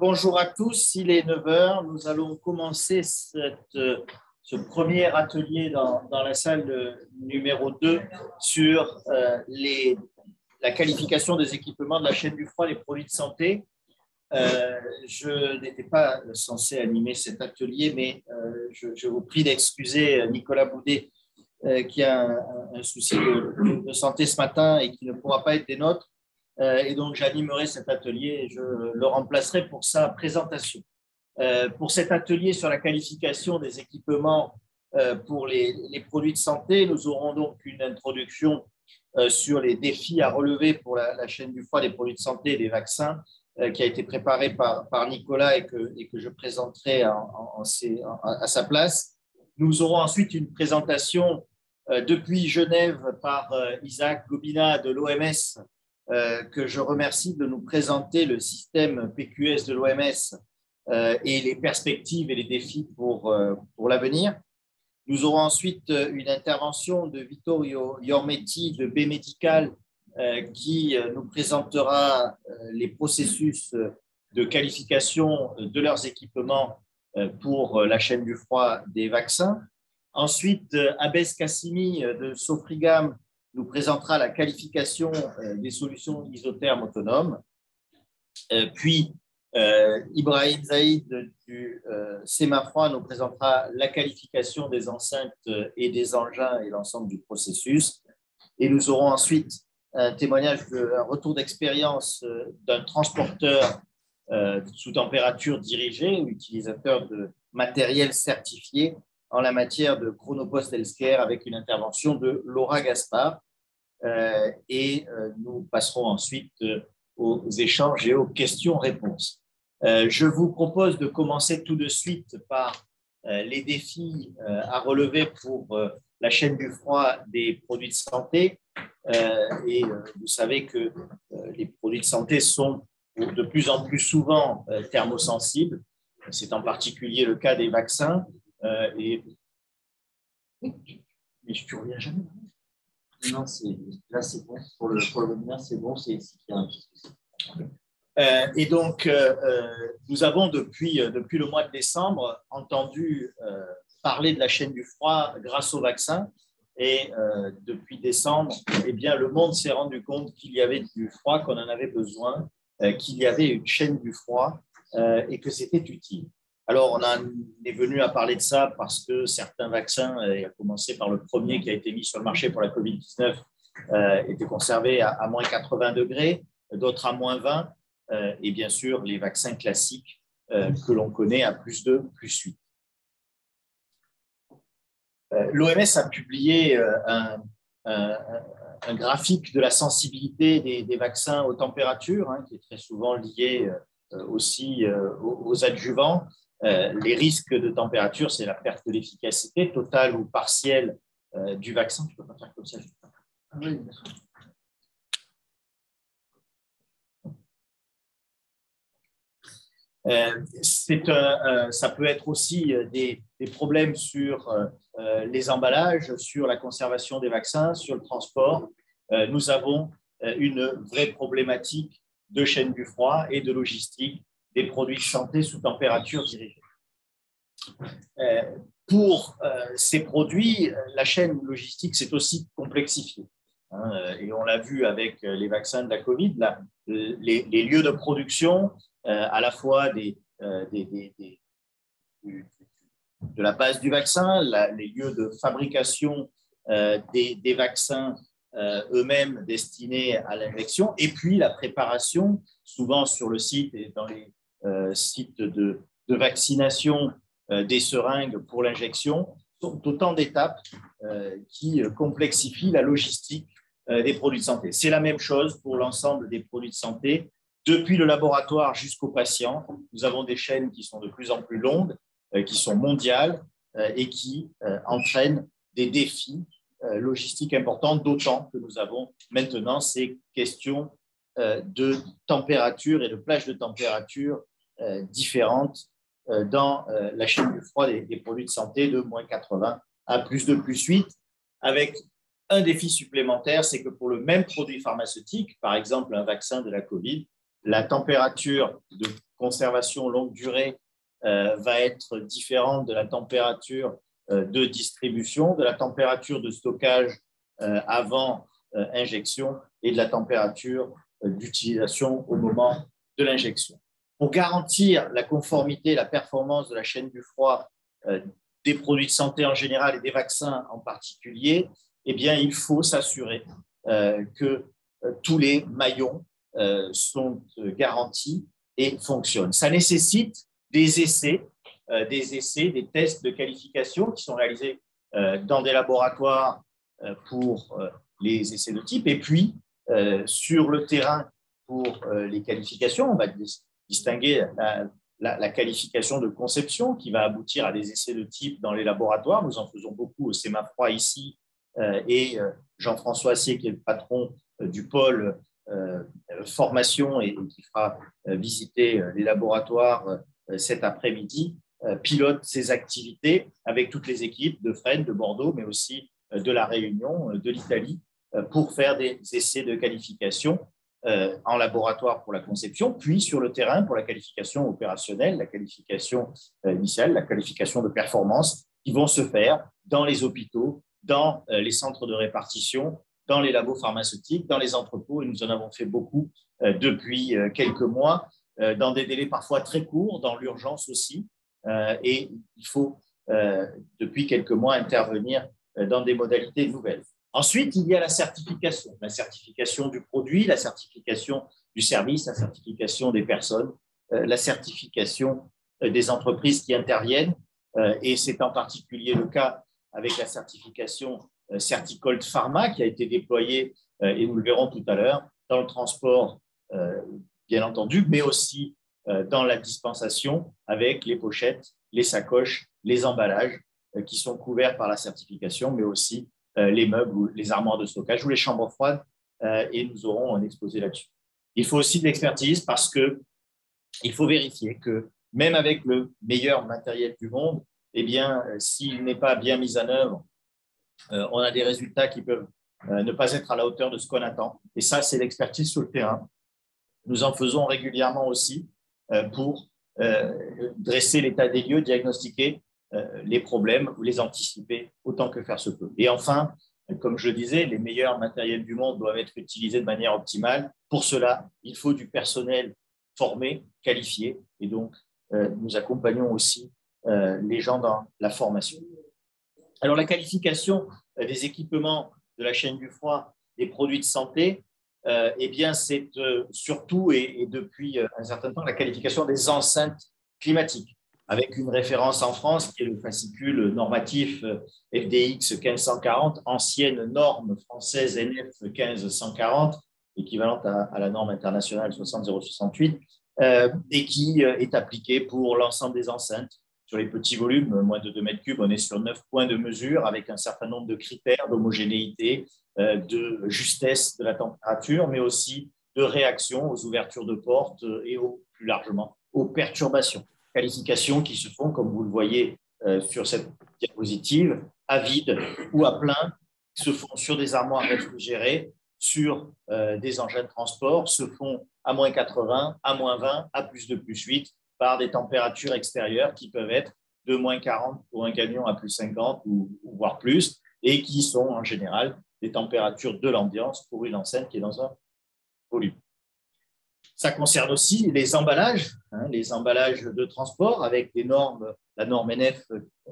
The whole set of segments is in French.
Bonjour à tous, il est 9 heures. Nous allons commencer ce premier atelier dans la salle numéro 2 sur la qualification des équipements de la chaîne du froid des produits de santé. Je n'étais pas censé animer cet atelier, mais je vous prie d'excuser Nicolas Boudet qui a un souci de santé ce matin et qui ne pourra pas être des nôtres. Et donc, j'animerai cet atelier et je le remplacerai pour sa présentation. Pour cet atelier sur la qualification des équipements pour les produits de santé, nous aurons donc une introduction sur les défis à relever pour la chaîne du froid des produits de santé et des vaccins qui a été préparée par Nicolas et que je présenterai à sa place. Nous aurons ensuite une présentation depuis Genève par Isaac Gobina de l'OMS, que je remercie de nous présenter le système PQS de l'OMS et les perspectives et les défis pour l'avenir. Nous aurons ensuite une intervention de Vittorio Iormetti de B-Medical qui nous présentera les processus de qualification de leurs équipements pour la chaîne du froid des vaccins. Ensuite, Abès Kassimi de Sofrigam nous présentera la qualification des solutions isothermes autonomes. Puis, Ibrahim Zaïd du Semafroid nous présentera la qualification des enceintes et des engins et l'ensemble du processus. Et nous aurons ensuite un témoignage, un retour d'expérience d'un transporteur sous température dirigée, utilisateur de matériel certifié en la matière de Chronopost Healthcare avec une intervention de Laura Gaspard. Nous passerons ensuite aux échanges et aux questions-réponses. Je vous propose de commencer tout de suite par les défis à relever pour la chaîne du froid des produits de santé. Vous savez que les produits de santé sont de plus en plus souvent thermosensibles. C'est en particulier le cas des vaccins. Mais je ne reviens jamais. Non, là c'est bon. Pour le webinaire, c'est bon. C'est qu'il y a un petit souci. Nous avons depuis le mois de décembre entendu parler de la chaîne du froid grâce au vaccin. Et depuis décembre, eh bien, le monde s'est rendu compte qu'il y avait du froid, qu'on en avait besoin, qu'il y avait une chaîne du froid et que c'était utile. Alors, on est venu à parler de ça parce que certains vaccins, à commencer par le premier qui a été mis sur le marché pour la COVID-19, étaient conservés à moins 80 degrés, d'autres à moins 20, et bien sûr, les vaccins classiques que l'on connaît à plus 2, plus 8. L'OMS a publié un graphique de la sensibilité des vaccins aux températures, qui est très souvent lié aussi aux adjuvants. Les risques de température, c'est la perte de l'efficacité totale ou partielle du vaccin. Tu ne peux pas faire comme ça. Oui, bien sûr. Ça peut être aussi des problèmes sur les emballages, sur la conservation des vaccins, sur le transport. Nous avons une vraie problématique de chaîne du froid et de logistique des produits de santé sous température dirigée. Pour ces produits, la chaîne logistique s'est aussi complexifiée. Et on l'a vu avec les vaccins de la Covid, les lieux de production, à la fois de la base du vaccin, les lieux de fabrication des vaccins eux-mêmes destinés à l'injection, et puis la préparation, souvent sur le site et dans les sites de vaccination des seringues pour l'injection, sont autant d'étapes qui complexifient la logistique des produits de santé. C'est la même chose pour l'ensemble des produits de santé. Depuis le laboratoire jusqu'au patient, nous avons des chaînes qui sont de plus en plus longues, qui sont mondiales et qui entraînent des défis logistiques importants, d'autant que nous avons maintenant ces questions de température et de plages de température différentes dans la chaîne du froid des produits de santé de moins 80 à plus 2, plus 8, avec un défi supplémentaire, c'est que pour le même produit pharmaceutique, par exemple un vaccin de la Covid, la température de conservation longue durée va être différente de la température de distribution, de la température de stockage avant injection et de la température d'utilisation au moment de l'injection. Pour garantir la conformité et la performance de la chaîne du froid des produits de santé en général et des vaccins en particulier, eh bien, il faut s'assurer que tous les maillons sont garantis et fonctionnent. Ça nécessite des essais, des tests de qualification qui sont réalisés dans des laboratoires pour les essais de type et puis sur le terrain pour les qualifications. On va distinguer la qualification de conception qui va aboutir à des essais de type dans les laboratoires. Nous en faisons beaucoup au Sémafroid ici et Jean-François Assier, qui est le patron du pôle formation et qui fera visiter les laboratoires cet après-midi, pilote ces activités avec toutes les équipes de Fresnes, de Bordeaux, mais aussi de la Réunion, de l'Italie, pour faire des essais de qualification en laboratoire pour la conception, puis sur le terrain pour la qualification opérationnelle, la qualification initiale, la qualification de performance, qui vont se faire dans les hôpitaux, dans les centres de répartition, dans les labos pharmaceutiques, dans les entrepôts, et nous en avons fait beaucoup depuis quelques mois, dans des délais parfois très courts, dans l'urgence aussi, et il faut depuis quelques mois intervenir dans des modalités nouvelles. Ensuite, il y a la certification du produit, la certification du service, la certification des personnes, la certification des entreprises qui interviennent, et c'est en particulier le cas avec la certification Certicold Pharma qui a été déployée, et nous le verrons tout à l'heure, dans le transport, bien entendu, mais aussi dans la dispensation avec les pochettes, les sacoches, les emballages qui sont couverts par la certification, mais aussi les meubles ou les armoires de stockage ou les chambres froides, et nous aurons un exposé là-dessus. Il faut aussi de l'expertise parce qu'il faut vérifier que même avec le meilleur matériel du monde, eh bien, s'il n'est pas bien mis en œuvre, on a des résultats qui peuvent ne pas être à la hauteur de ce qu'on attend. Et ça, c'est l'expertise sur le terrain. Nous en faisons régulièrement aussi pour dresser l'état des lieux, diagnostiquer les problèmes ou les anticiper autant que faire se peut. Et enfin, comme je disais, les meilleurs matériels du monde doivent être utilisés de manière optimale. Pour cela, il faut du personnel formé, qualifié, et donc nous accompagnons aussi les gens dans la formation. Alors, la qualification des équipements de la chaîne du froid des produits de santé, eh bien, c'est surtout et depuis un certain temps la qualification des enceintes climatiques, avec une référence en France qui est le fascicule normatif FDX 1540, ancienne norme française NF 1540, équivalente à la norme internationale 60068, et qui est appliquée pour l'ensemble des enceintes. Sur les petits volumes, moins de 2 mètres cubes, on est sur 9 points de mesure avec un certain nombre de critères d'homogénéité, de justesse de la température, mais aussi de réaction aux ouvertures de portes et plus largement aux perturbations. Qualifications qui se font, comme vous le voyez sur cette diapositive, à vide ou à plein, se font sur des armoires réfrigérées, sur des engins de transport, se font à moins 80, à moins 20, à plus 2, plus 8, par des températures extérieures qui peuvent être de moins 40 pour un camion à plus 50 ou voire plus, et qui sont en général des températures de l'ambiance pour une enceinte qui est dans un volume. Ça concerne aussi les emballages de transport avec des normes, la norme NF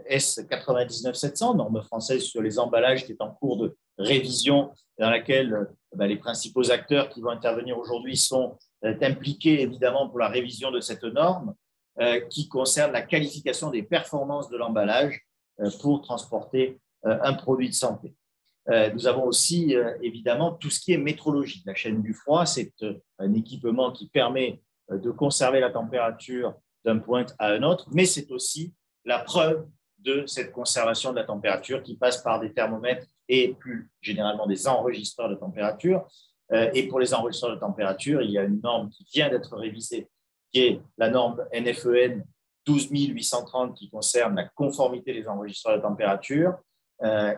S99700, norme française sur les emballages qui est en cours de révision, dans laquelle les principaux acteurs qui vont intervenir aujourd'hui sont impliqués évidemment pour la révision de cette norme qui concerne la qualification des performances de l'emballage pour transporter un produit de santé. Nous avons aussi évidemment tout ce qui est métrologie. La chaîne du froid, c'est un équipement qui permet de conserver la température d'un point à un autre, mais c'est aussi la preuve de cette conservation de la température qui passe par des thermomètres et plus généralement des enregistreurs de température. Et pour les enregistreurs de température, il y a une norme qui vient d'être révisée, qui est la norme NFEN 12830 qui concerne la conformité des enregistreurs de température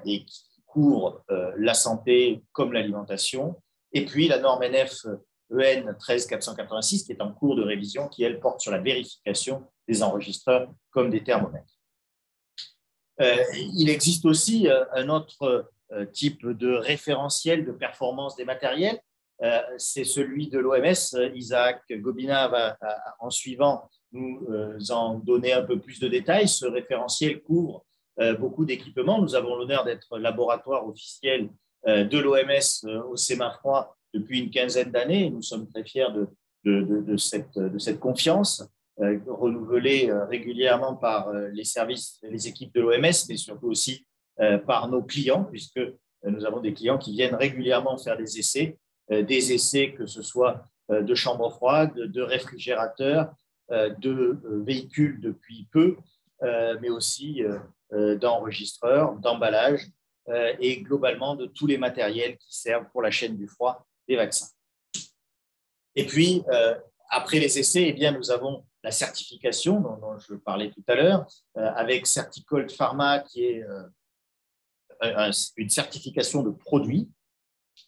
et qui couvre la santé comme l'alimentation. Et puis la norme NF EN 13486, qui est en cours de révision, qui, elle, porte sur la vérification des enregistreurs comme des thermomètres. Il existe aussi un autre type de référentiel de performance des matériels. C'est celui de l'OMS. Isaac Gobina va, en suivant, nous en donner un peu plus de détails. Ce référentiel couvre beaucoup d'équipements. Nous avons l'honneur d'être laboratoire officiel de l'OMS au Sémafroid depuis une quinzaine d'années. Nous sommes très fiers de cette confiance renouvelée régulièrement par les services, les équipes de l'OMS, mais surtout aussi par nos clients, puisque nous avons des clients qui viennent régulièrement faire des essais que ce soit de chambres froides, de réfrigérateurs, de véhicules depuis peu, mais aussi d'enregistreurs, d'emballages et globalement de tous les matériels qui servent pour la chaîne du froid des vaccins. Et puis, après les essais, eh bien, nous avons la certification dont je parlais tout à l'heure, avec Certicold Pharma, qui est une certification de produits,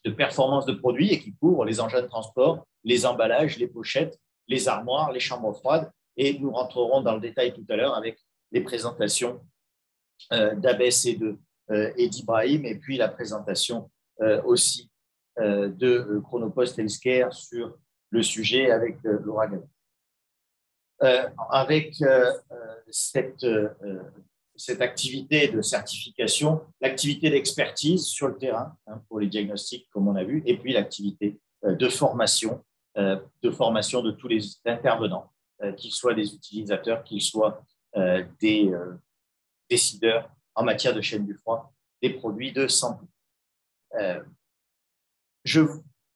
de performance de produits, et qui couvre les engins de transport, les emballages, les pochettes, les armoires, les chambres froides. Et nous rentrerons dans le détail tout à l'heure avec les présentations d'Abès et d'Ibrahim, et puis la présentation aussi de Chronopost Healthcare sur le sujet avec Laura Gavin. Avec cette activité de certification, l'activité d'expertise sur le terrain pour les diagnostics, comme on a vu, et puis l'activité de formation de tous les intervenants, qu'ils soient des utilisateurs, qu'ils soient des décideurs en matière de chaîne du froid, des produits de santé. Je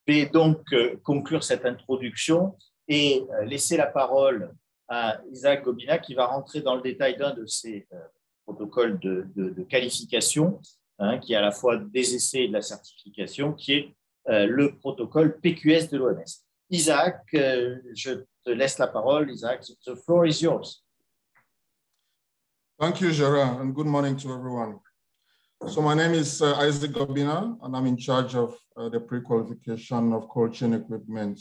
vais donc conclure cette introduction et laisser la parole à Isaac Gobina, qui va rentrer dans le détail d'un de ces protocoles de qualification, qui est à la fois des essais et de la certification, qui est le protocole PQS de l'OMS. Isaac, je te laisse la parole. Isaac, the floor is yours. Thank you, Gerard, and good morning to everyone. So my name is Isaac Gobina, and I'm in charge of the pre-qualification of cold chain equipment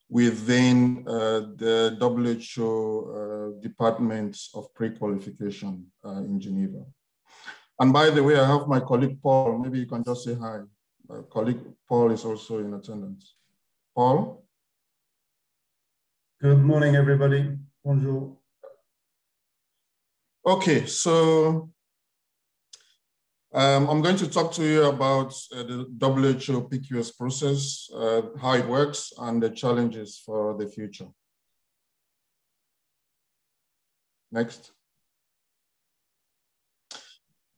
within the WHO Department of Pre-Qualification in Geneva. And by the way, I have my colleague, Paul. Maybe you can just say hi. My colleague, Paul, is also in attendance. Paul? Good morning, everybody. Bonjour. Okay, so I'm going to talk to you about the WHO PQS process, how it works, and the challenges for the future. Next.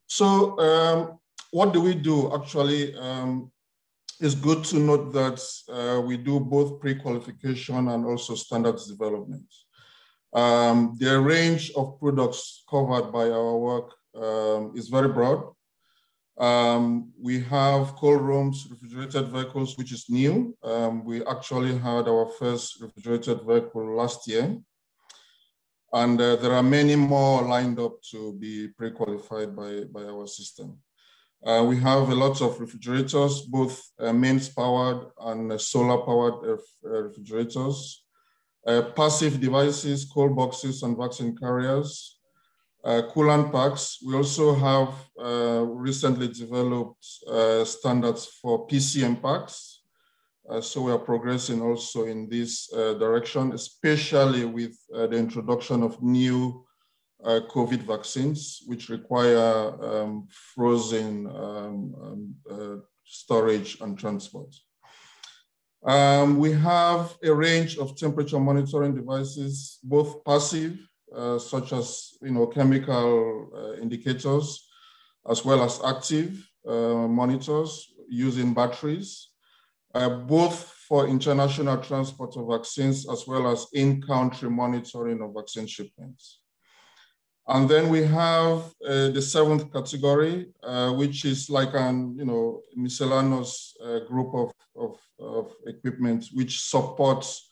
So what do we do? Actually, it's good to note that we do both pre-qualification and also standards development. The range of products covered by our work is very broad. We have cold rooms, refrigerated vehicles, which is new. We actually had our first refrigerated vehicle last year. And there are many more lined up to be pre-qualified by our system. We have a lot of refrigerators, both mains powered and solar powered refrigerators, passive devices, cold boxes and vaccine carriers, coolant packs. We also have recently developed standards for PCM packs. So we are progressing also in this direction, especially with the introduction of new COVID vaccines, which require frozen storage and transport. We have a range of temperature monitoring devices, both passive, such as chemical indicators, as well as active monitors using batteries, both for international transport of vaccines as well as in-country monitoring of vaccine shipments. And then we have the seventh category, which is like an miscellaneous group of equipment which supports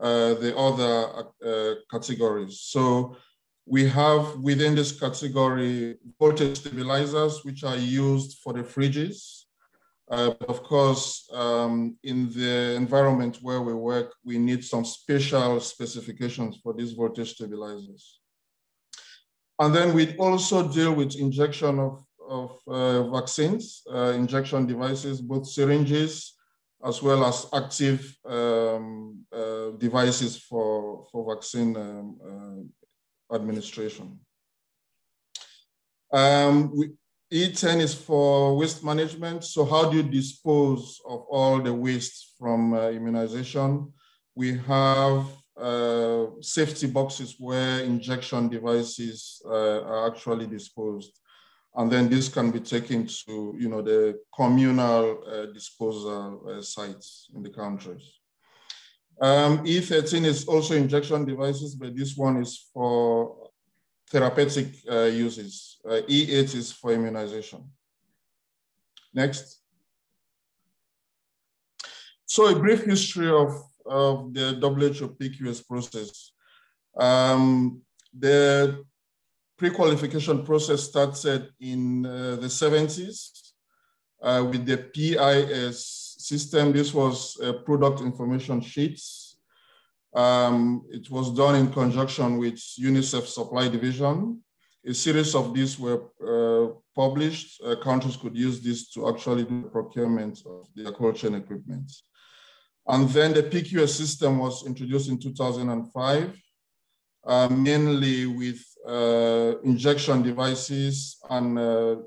the other categories. So we have within this category voltage stabilizers, which are used for the fridges, Of course, in the environment where we work, we need some special specifications for these voltage stabilizers. And then we also deal with injection of vaccines, injection devices, both syringes, as well as active devices for vaccine administration. E10 is for waste management. So how do you dispose of all the waste from immunization? We have safety boxes where injection devices are actually disposed. And then this can be taken to the communal disposal sites in the countries. E13 is also injection devices, but this one is for therapeutic uses. E8 is for immunization. Next. So a brief history of the WHO PQS process. The pre-qualification process started in the 70s with the PIS system. This was product information sheets. It was done in conjunction with UNICEF Supply Division. A series of these were published. Countries could use this to actually do the procurement of their cold chain equipment. And then the PQS system was introduced in 2005, mainly with injection devices and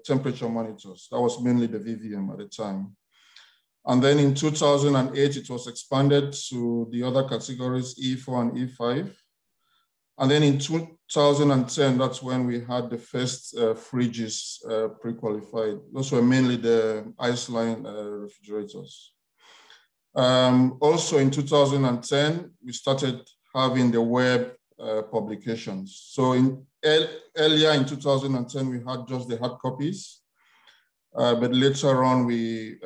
temperature monitors. That was mainly the VVM at the time. And then in 2008, it was expanded to the other categories, E4 and E5. And then in 2010, that's when we had the first fridges pre-qualified. Those were mainly the ice line refrigerators. Also in 2010, we started having the web publications. So earlier in 2010, we had just the hard copies. But later on, we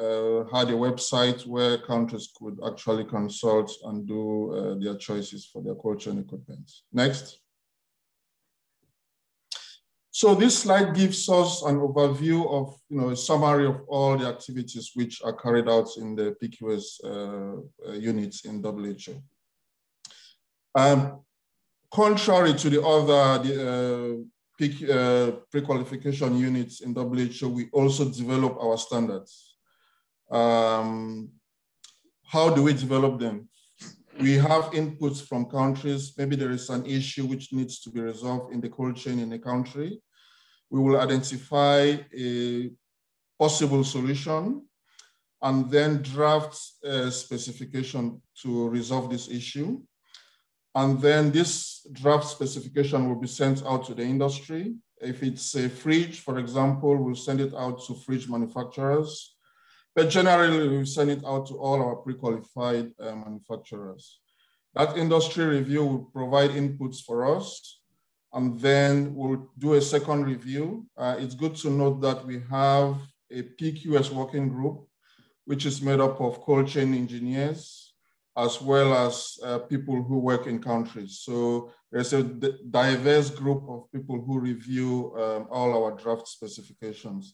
had a website where countries could actually consult and do their choices for their cold chain equipment. Next. So this slide gives us an overview of, a summary of all the activities which are carried out in the PQS units in WHO. Contrary to the other pre-qualification units in WHO, we also develop our standards. How do we develop them? We have inputs from countries. Maybe there is an issue which needs to be resolved in the cold chain in a country. We will identify a possible solution and then draft a specification to resolve this issue. And then this draft specification will be sent out to the industry. If it's a fridge, for example, we'll send it out to fridge manufacturers. But generally, we send it out to all our pre-qualified manufacturers. That industry review will provide inputs for us, and then we'll do a second review. It's good to note that we have a PQS working group, which is made up of cold chain engineers, as well as people who work in countries. So there's a diverse group of people who review all our draft specifications.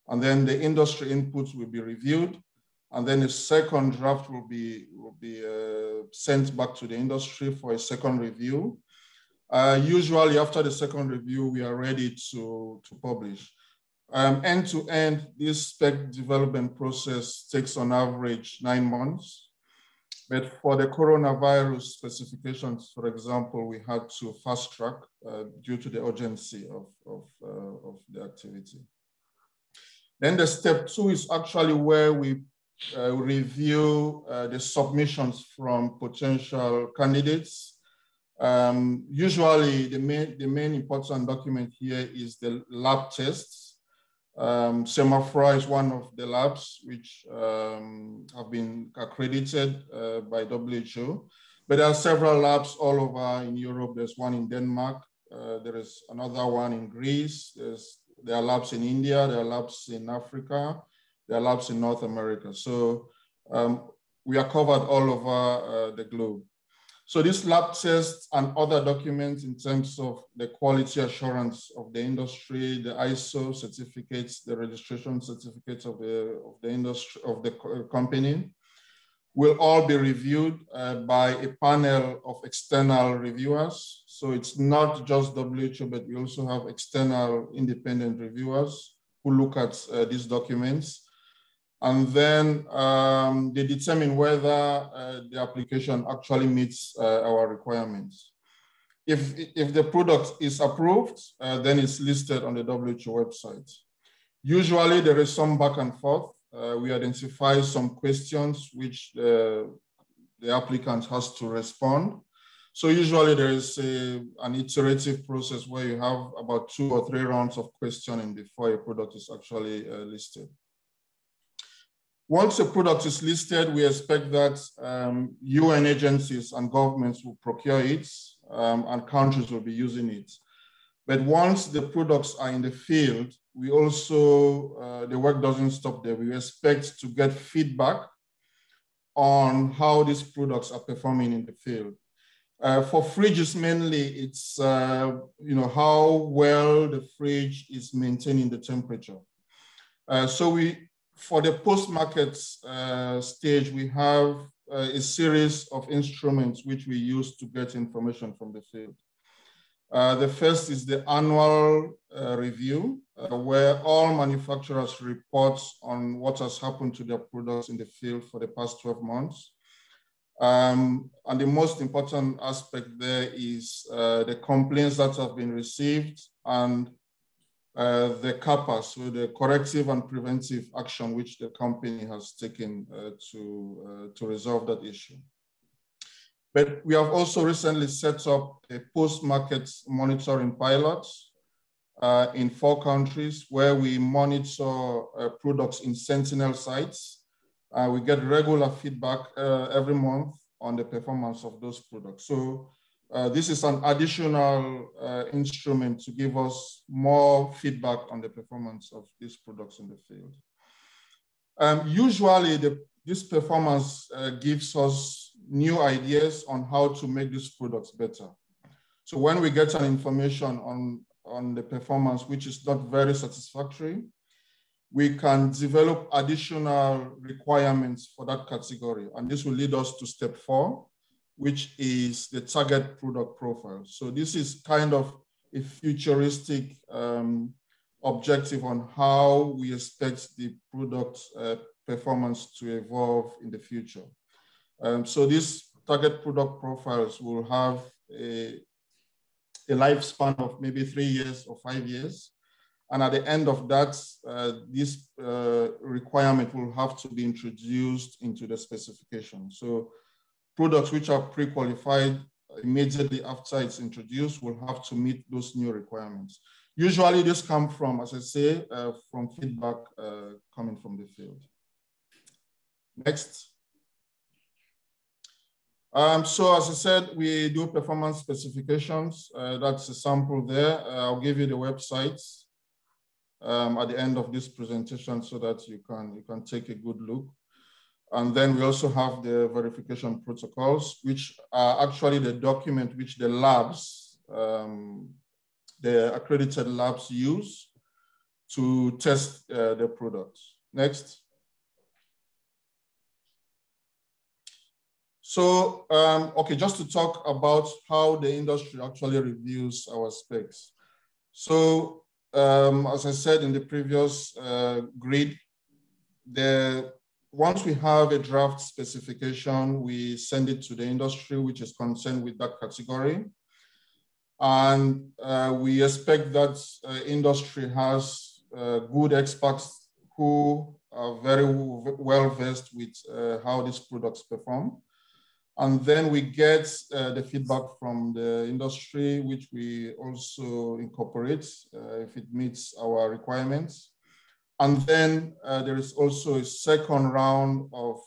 And then the industry inputs will be reviewed. And then a second draft will be sent back to the industry for a second review. Usually after the second review, we are ready to publish. End to end, this spec development process takes on average 9 months. But for the coronavirus specifications, for example, we had to fast track due to the urgency of the activity. Then the step 2 is actually where we review the submissions from potential candidates. Usually the main important document here is the lab tests. SEMAFRA is one of the labs which have been accredited by WHO, but there are several labs all over in Europe. There's one in Denmark. There is another one in Greece. There are labs in India. There are labs in Africa. There are labs in North America. So we are covered all over the globe. So this lab tests and other documents in terms of the quality assurance of the industry, the ISO certificates, the registration certificates of the industry, of the company, will all be reviewed by a panel of external reviewers. So it's not just WHO, but we also have external independent reviewers who look at these documents. And then they determine whether the application actually meets our requirements. If the product is approved, then it's listed on the WHO website. Usually there is some back and forth. We identify some questions which the applicant has to respond. So usually there is an iterative process where you have about 2 or 3 rounds of questioning before a product is actually listed. Once a product is listed, we expect that UN agencies and governments will procure it and countries will be using it. But once the products are in the field, we also, the work doesn't stop there. We expect to get feedback on how these products are performing in the field. For fridges mainly, it's how well the fridge is maintaining the temperature. For the post-market stage, we have a series of instruments which we use to get information from the field. The first is the annual review, where all manufacturers report on what has happened to their products in the field for the past 12 months. And the most important aspect there is the complaints that have been received and the CAPA, so the corrective and preventive action which the company has taken to resolve that issue. But we have also recently set up a post-market monitoring pilot in 4 countries where we monitor products in Sentinel sites. We get regular feedback every month on the performance of those products. So this is an additional instrument to give us more feedback on the performance of these products in the field. Usually, this performance gives us new ideas on how to make these products better. So when we get an information on the performance, which is not very satisfactory, we can develop additional requirements for that category. And this will lead us to step 4, which is the target product profile. So this is kind of a futuristic objective on how we expect the product performance to evolve in the future. So these target product profiles will have a lifespan of maybe 3 years or 5 years. And at the end of that, this requirement will have to be introduced into the specification. So products which are pre-qualified immediately after it's introduced will have to meet those new requirements. Usually this comes from, as I say, from feedback coming from the field. Next. So as I said, we do performance specifications. That's a sample there. I'll give you the websites at the end of this presentation so that you can take a good look. And then we also have the verification protocols, which are actually the document which the labs, the accredited labs use to test the products. Next. So, okay, just to talk about how the industry actually reviews our specs. So, as I said in the previous grid, once we have a draft specification, we send it to the industry, which is concerned with that category. And we expect that industry has good experts who are very well versed with how these products perform. And then we get the feedback from the industry, which we also incorporate if it meets our requirements. And then there is also a second round of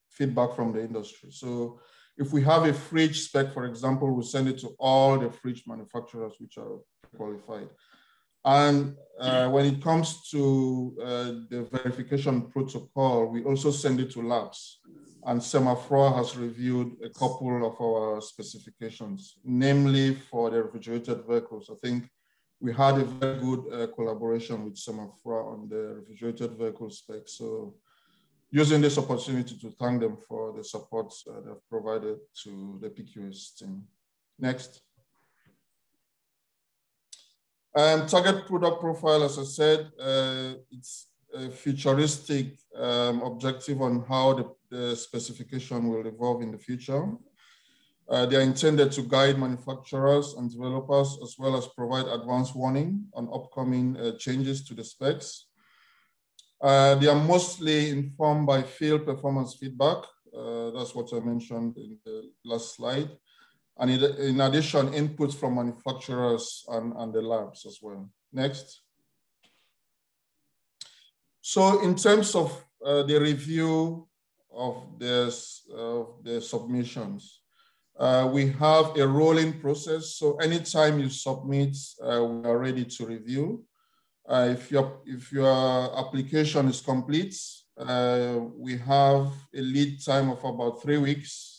feedback from the industry. So if we have a fridge spec, for example, we send it to all the fridge manufacturers which are qualified. And when it comes to the verification protocol, we also send it to labs. and Semafroid has reviewed a couple of our specifications, namely for the refrigerated vehicles. I think we had a very good collaboration with Semafroid on the refrigerated vehicle specs. So using this opportunity to thank them for the support they've provided to the PQS team. Next. Target product profile, as I said, it's a futuristic objective on how the specification will evolve in the future. They are intended to guide manufacturers and developers, as well as provide advance warning on upcoming changes to the specs. They are mostly informed by field performance feedback. That's what I mentioned in the last slide. And in addition, inputs from manufacturers and the labs as well. Next. So in terms of the review of the submissions, we have a rolling process. So anytime you submit, we are ready to review. If your application is complete, we have a lead time of about 3 weeks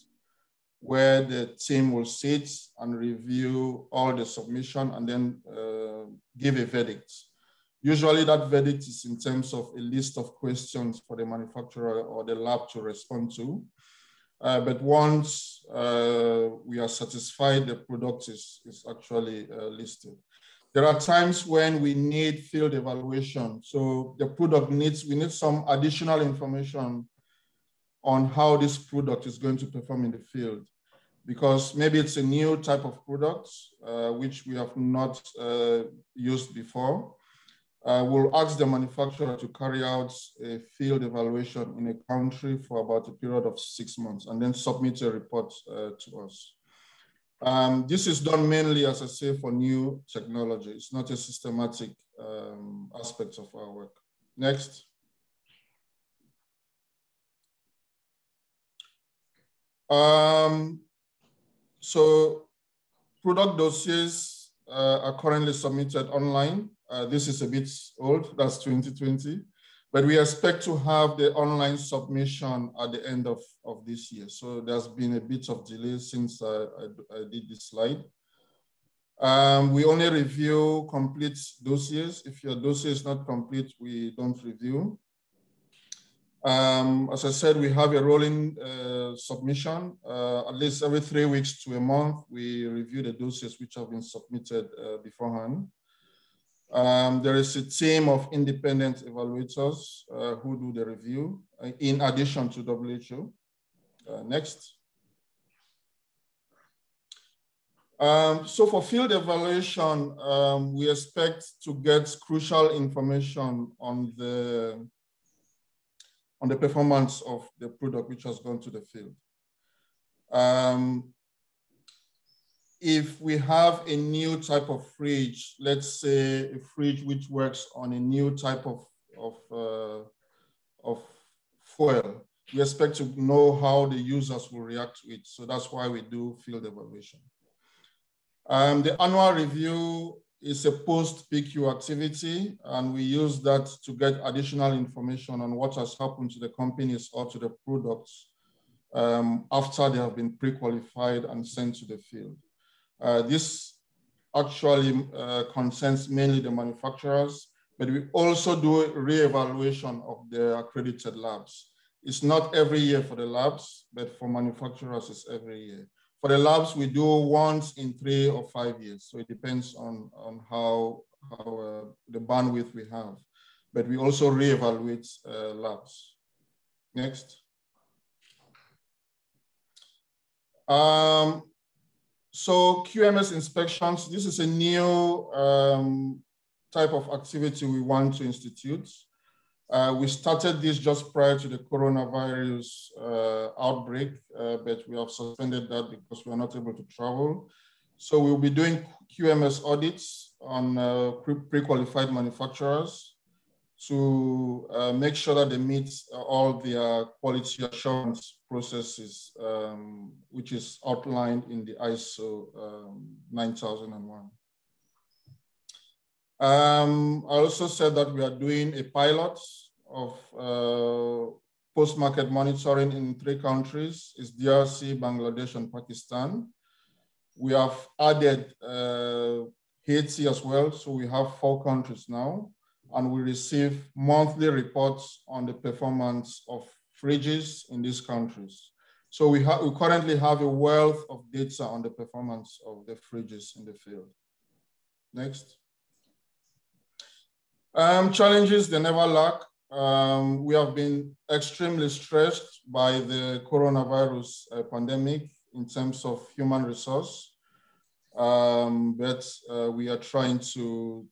where the team will sit and review all the submission and then give a verdict. Usually that verdict is in terms of a list of questions for the manufacturer or the lab to respond to. But once we are satisfied, the product is actually listed. There are times when we need field evaluation. So the product we need some additional information on how this product is going to perform in the field, because maybe it's a new type of product which we have not used before. We'll ask the manufacturer to carry out a field evaluation in a country for about a period of 6 months and then submit a report to us. This is done mainly, as I say, for new technology. It's not a systematic aspect of our work. Next. So product dossiers are currently submitted online. This is a bit old, that's 2020, but we expect to have the online submission at the end of this year. So there's been a bit of delay since I did this slide. We only review complete dossiers. If your dossier is not complete, we don't review. As I said, we have a rolling submission. At least every 3 weeks to a month, we review the dossiers which have been submitted beforehand. There is a team of independent evaluators who do the review in addition to WHO. Next. So for field evaluation, we expect to get crucial information on the performance of the product which has gone to the field. If we have a new type of fridge, let's say a fridge which works on a new type of foil, we expect to know how the users will react to it. So that's why we do field evaluation. The annual review is a post-PQ activity, and we use that to get additional information on what has happened to the companies or to the products after they have been pre-qualified and sent to the field. This actually concerns mainly the manufacturers, but we also do a re-evaluation of the accredited labs. It's not every year for the labs, but for manufacturers, it's every year. For the labs, we do once in 3 or 5 years. So it depends on how the bandwidth we have. But we also re-evaluate labs. Next. So QMS inspections, this is a new type of activity we want to institute. We started this just prior to the coronavirus outbreak, but we have suspended that because we are not able to travel. So we'll be doing QMS audits on pre-qualified manufacturers to make sure that they meet all their quality assurance processes, which is outlined in the ISO 9001. I also said that we are doing a pilot of post-market monitoring in 3 countries, is DRC, Bangladesh, and Pakistan. We have added Haiti as well, so we have 4 countries now, and we receive monthly reports on the performance of fridges in these countries. So we currently have a wealth of data on the performance of the fridges in the field. Next. Challenges, they never lack. We have been extremely stressed by the coronavirus pandemic in terms of human resource, but we are trying to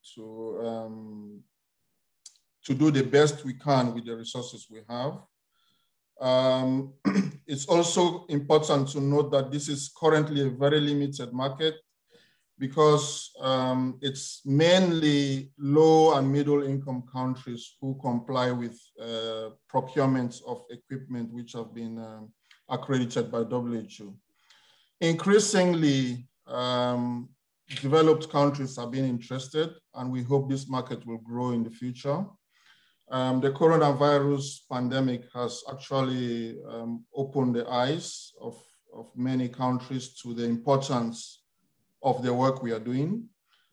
do the best we can with the resources we have. It's also important to note that this is currently a very limited market because it's mainly low and middle income countries who comply with procurement of equipment which have been accredited by WHO. Increasingly, developed countries have been interested, and we hope this market will grow in the future. The coronavirus pandemic has actually opened the eyes of many countries to the importance of the work we are doing.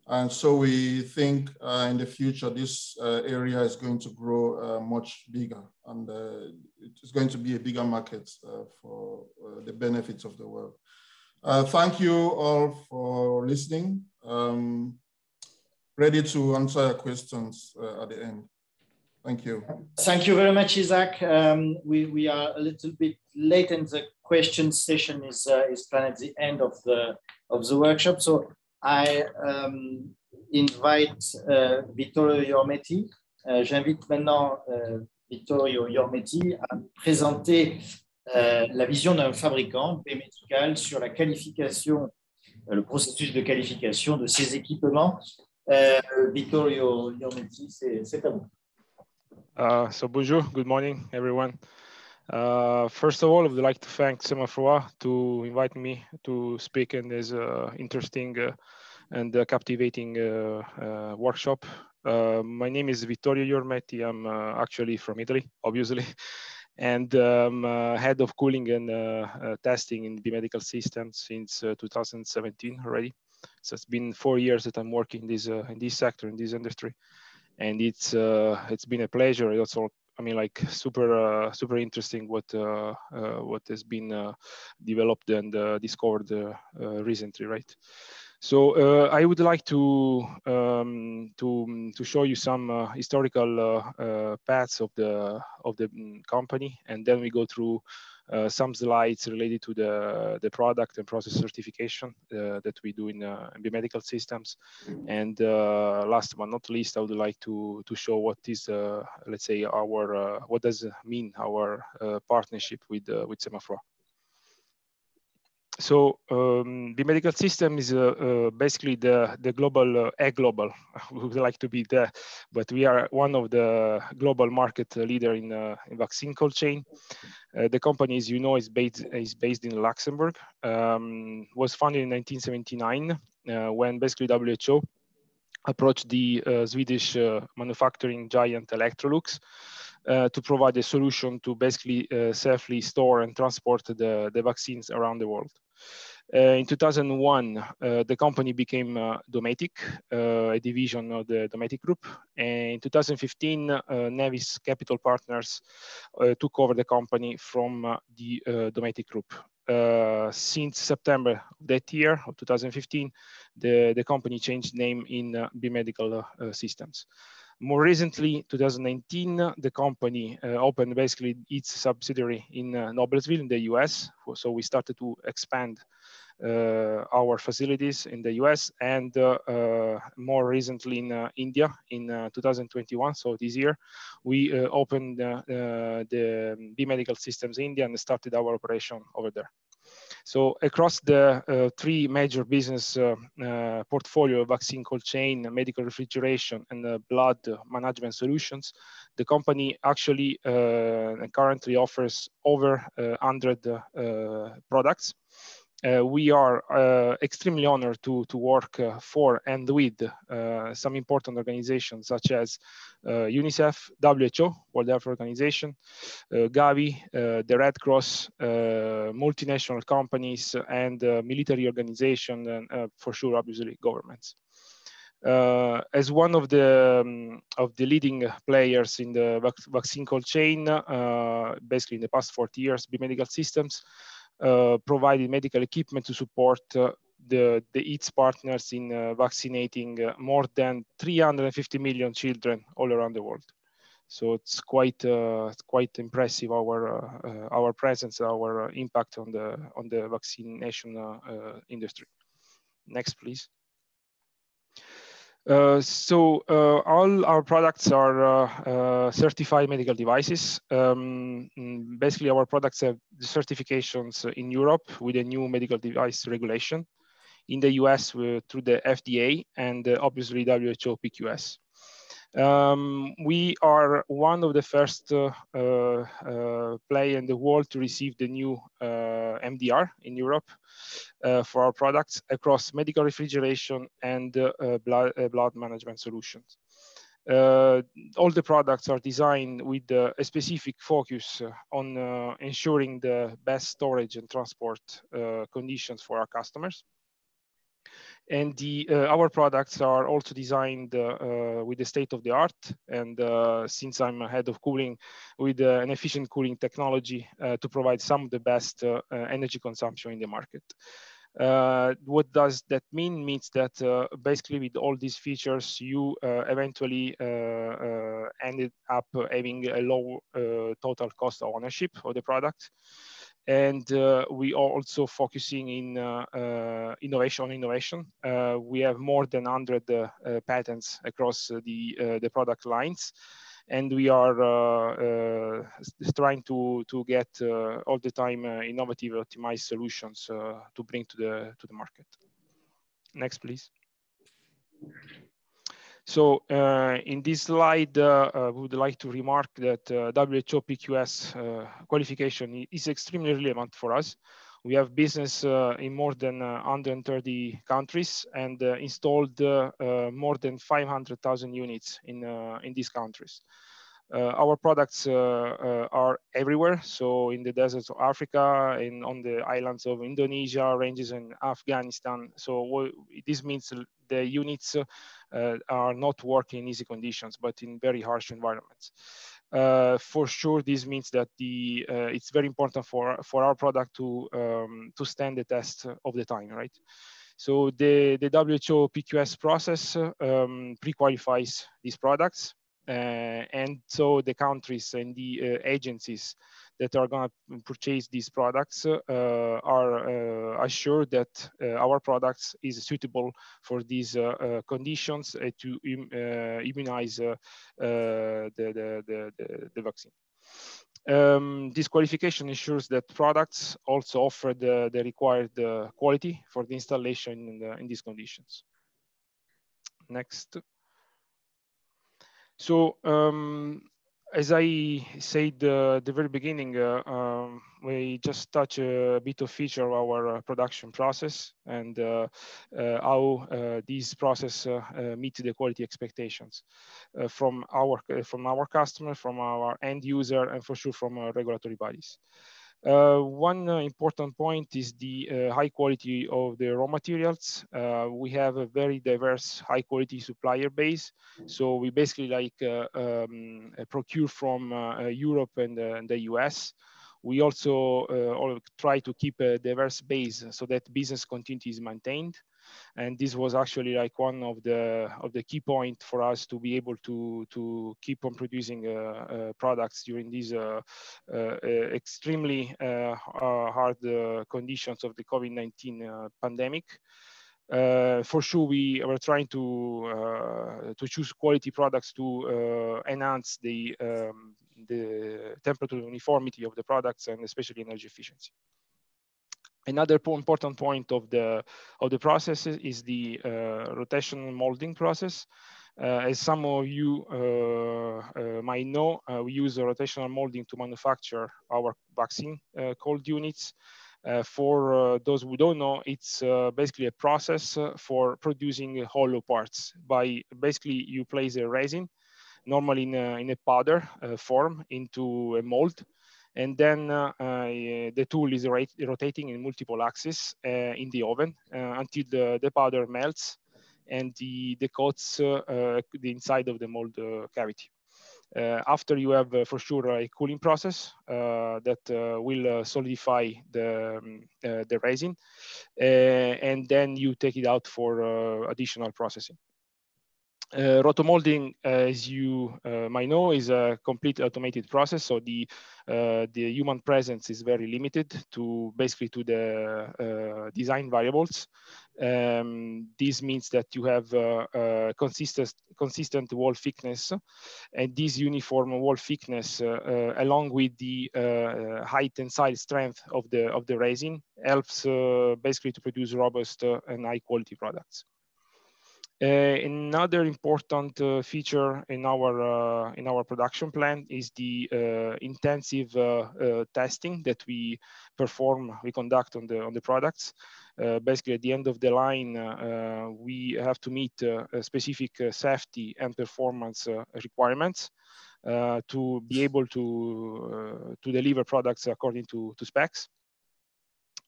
And so we think in the future, this area is going to grow much bigger, and it's going to be a bigger market for the benefits of the world. Thank you all for listening. Ready to answer your questions at the end. Thank you. Thank you very much, Isaac. We are a little bit late, and the question session is planned at the end of the workshop. So I invite Vittorio Iormetti. J'invite maintenant Vittorio Iormetti à présenter la vision d'un fabricant B-Medical sur la qualification, le processus de qualification de ces équipements. Vittorio Iormetti, c'est à vous. So bonjour, good morning, everyone. First of all, I would like to thank Semafroid to invite me to speak in this interesting and captivating workshop. My name is Vittorio Iormetti. I'm actually from Italy, obviously, and head of cooling and testing in B-Medical Systems since 2017 already. So it's been 4 years that I'm working in this sector, in this industry. And it's been a pleasure. It's also, I mean, like super interesting what has been developed and discovered recently, right? So I would like to show you some historical paths of the company, and then we go through some slides related to the product and process certification that we do in B-Medical Systems. And last but not least, I would like to show what is, let's say, our what does it mean our partnership with Semafroid. So B-Medical System is basically the global, global. We would like to be there, but we are one of the global market leader in vaccine cold chain. The company, as you know, is based in Luxembourg. Was founded in 1979 when basically WHO approached the Swedish manufacturing giant Electrolux to provide a solution to basically safely store and transport the vaccines around the world. In 2001, the company became Dometic, a division of the Dometic Group. And in 2015, Nevis Capital Partners took over the company from the Dometic Group. Since September of that year, of 2015, the company changed name in B-Medical Systems. More recently, 2019, the company opened basically its subsidiary in Noblesville in the US. So we started to expand our facilities in the US, and more recently in India in 2021. So this year, we opened the B-Medical Systems India and started our operation over there. So across the 3 major business portfolio, vaccine cold chain, medical refrigeration, and blood management solutions, the company actually currently offers over 100 products. we are extremely honored to work for and with some important organizations such as UNICEF, WHO, World Health Organization, Gavi, the Red Cross, multinational companies, and military organizations, and for sure, obviously, governments. As one of the leading players in the vaccine cold chain, basically in the past 40 years, B Medical Systems provided medical equipment to support its partners in vaccinating more than 350 million children all around the world. So it's quite impressive our presence, our impact on the vaccination industry. Next, please. All our products are certified medical devices. Basically, our products have certifications in Europe with a new medical device regulation, in the US through the FDA, and obviously WHO PQS. We are one of the first play in the world to receive the new MDR in Europe for our products across medical refrigeration and blood management solutions. All the products are designed with a specific focus on ensuring the best storage and transport conditions for our customers. And our products are also designed with the state of the art. And since I'm head of cooling, with an efficient cooling technology to provide some of the best energy consumption in the market. What does that mean? Means that basically with all these features, you eventually ended up having a low total cost of ownership of the product. And we are also focusing in innovation. We have more than 100 patents across the product lines. And we are trying to get all the time innovative, optimized solutions to bring to the market. Next, please. So in this slide, we would like to remark that WHO PQS qualification is extremely relevant for us. We have business in more than 130 countries and installed more than 500,000 units in these countries. Our products are everywhere. So in the deserts of Africa, on the islands of Indonesia, ranges in Afghanistan. So this means the units are not working in easy conditions, but in very harsh environments. For sure, this means that it's very important for our product to stand the test of the time, right? So the WHO PQS process pre-qualifies these products. And so the countries and the agencies that are going to purchase these products are assured that our products is suitable for these conditions to immunize the vaccine. This qualification ensures that products also offer the required quality for the installation in these conditions. Next. So as I said at the very beginning, we just touch a bit of feature of our production process and how this process meet the quality expectations from our customer, from our end user, and for sure from our regulatory bodies. One important point is the high quality of the raw materials. We have a very diverse high quality supplier base. So we basically procure from Europe and the US. We also try to keep a diverse base so that business continuity is maintained. And this was actually one of the key points for us to be able to keep on producing products during these extremely hard conditions of the COVID-19 pandemic. For sure, we were trying to choose quality products to enhance the temperature uniformity of the products and especially energy efficiency. Another important point of the process is the rotational molding process. As some of you might know, we use a rotational molding to manufacture our vaccine cold units. For those who don't know, it's basically a process for producing hollow parts. By basically you place a resin, normally in a powder form, into a mold, and then the tool is rotating in multiple axes in the oven until the powder melts and the coats the inside of the mold cavity. After you have for sure a cooling process that will solidify the resin, and then you take it out for additional processing. Rotomolding, as you might know, is a complete automated process. So the human presence is very limited to basically to the design variables. This means that you have consistent wall thickness, and this uniform wall thickness, along with the high tensile strength of the resin, helps basically to produce robust and high quality products. Another important feature in our production plant is the intensive testing that we conduct on the products. Basically, at the end of the line, we have to meet specific safety and performance requirements to be able to deliver products according to specs.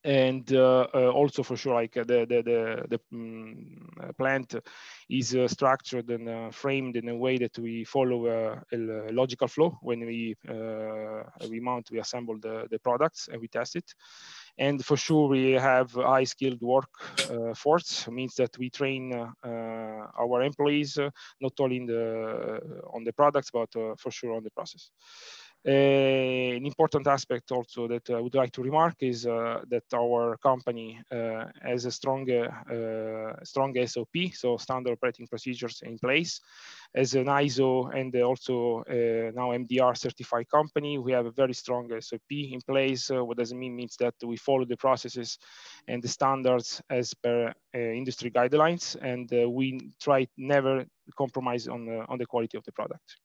And also for sure, like the plant is structured and framed in a way that we follow a logical flow when we assemble the products and we test it. And for sure, we have high skilled workforce. Means that we train our employees not only on the products, but for sure on the process. An important aspect also that I would like to remark is that our company has a strong SOP, so standard operating procedures in place. As an ISO and also now MDR certified company, we have a very strong SOP in place. What does it mean? Means that we follow the processes and the standards as per industry guidelines, and we try never compromise on the quality of the product.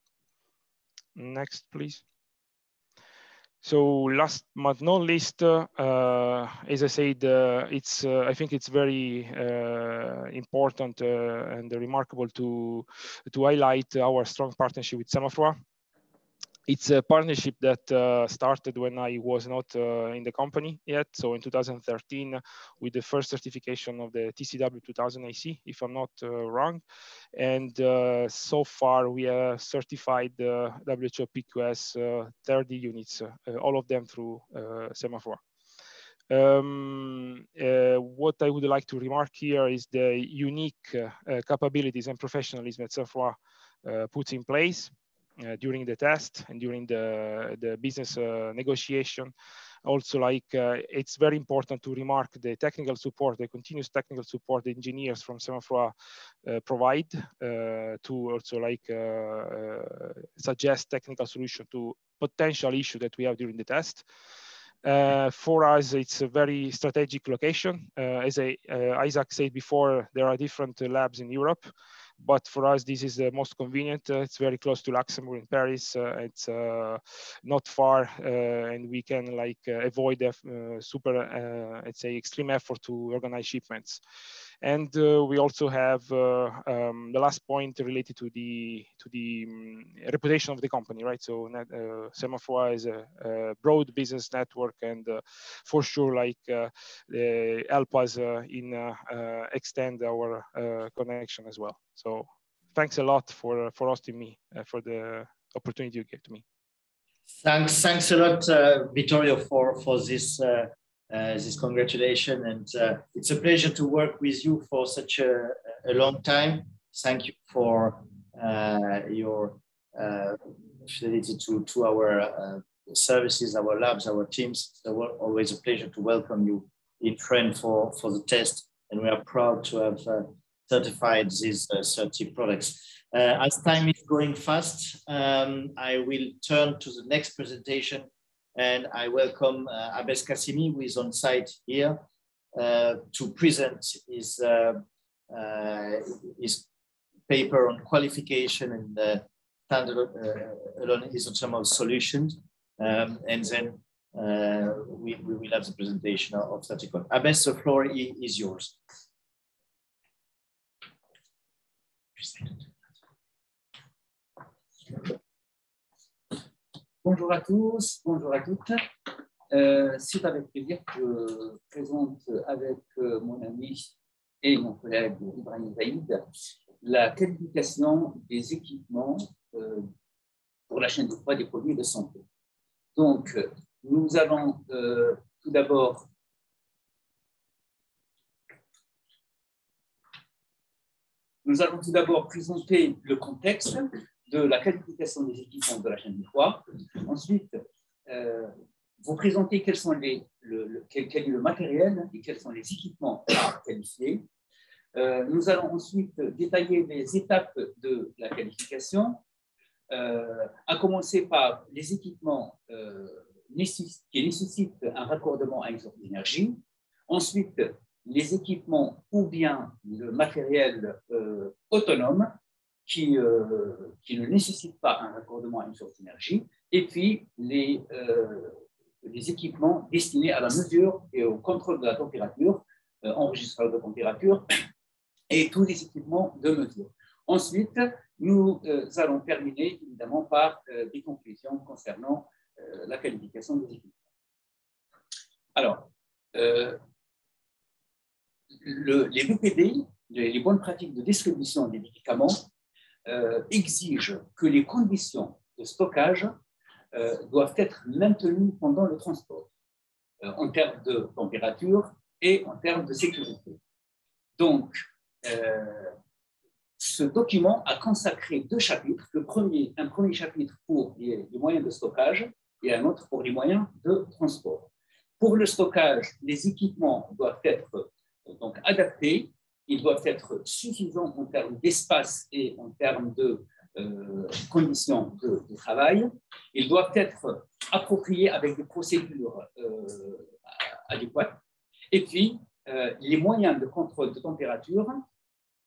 Next, please. So last but not least, as I said, I think it's very important and remarkable to highlight our strong partnership with Semafroid. It's a partnership that started when I was not in the company yet. So in 2013, with the first certification of the TCW 2000 AC, if I'm not wrong. And so far we have certified the WHO PQS 30 units, all of them through Semafroid. What I would like to remark here is the unique capabilities and professionalism that Semafroid puts in place during the test and during the business negotiation. Also, like it's very important to remark the technical support, the continuous technical support the engineers from Semafroid provide to also like suggest technical solution to potential issue that we have during the test. For us, it's a very strategic location. As Isaac said before, there are different labs in Europe, but for us, this is the most convenient. It's very close to Luxembourg in Paris. It's not far, and we can like avoid super, let's say, extreme effort to organize shipments. And we also have the last point related to the reputation of the company, right? So Semafroid is a broad business network, and for sure, like help us in extend our connection as well. So thanks a lot for hosting me, for the opportunity you gave to me. Thanks a lot, Vittorio, for this congratulations, and it's a pleasure to work with you for such a long time. Thank you for your fidelity to our services, our labs, our teams. It's always a pleasure to welcome you in France for the test, and we are proud to have certified these 30 products. As time is going fast, I will turn to the next presentation, and I welcome Abes Kassimi, who is on site here to present his paper on qualification and standard isothermal solutions. And then we will have the presentation of Saticon. Abbas, the floor is yours. Bonjour à tous, bonjour à toutes. C'est avec plaisir que je présente avec mon ami et mon collègue Ibrahim Zaïd la qualification des équipements pour la chaîne de froid des produits de santé. Donc, nous allons tout d'abord présenter le contexte de la qualification des équipements de la chaîne de froid. Ensuite, vous présenter quel est le matériel et quels sont les équipements à qualifier. Nous allons ensuite détailler les étapes de la qualification, à commencer par les équipements qui nécessitent un raccordement à une source d'énergie. Ensuite, les équipements ou bien le matériel autonome qui ne nécessite pas un raccordement à une source d'énergie. Et puis, les équipements destinés à la mesure et au contrôle de la température, enregistreur de température, et tous les équipements de mesure. Ensuite, nous allons terminer évidemment par des conclusions concernant la qualification des équipements. Alors, les BPD, les bonnes pratiques de distribution des médicaments, exigent que les conditions de stockage doivent être maintenues pendant le transport, en termes de température et en termes de sécurité. Donc, ce document a consacré deux chapitres. Un premier chapitre pour les moyens de stockage et un autre pour les moyens de transport. Pour le stockage, les équipements doivent être donc adaptés, ils doivent être suffisants en termes d'espace et en termes de conditions de travail. Ils doivent être appropriés avec des procédures adéquates. Et puis, les moyens de contrôle de température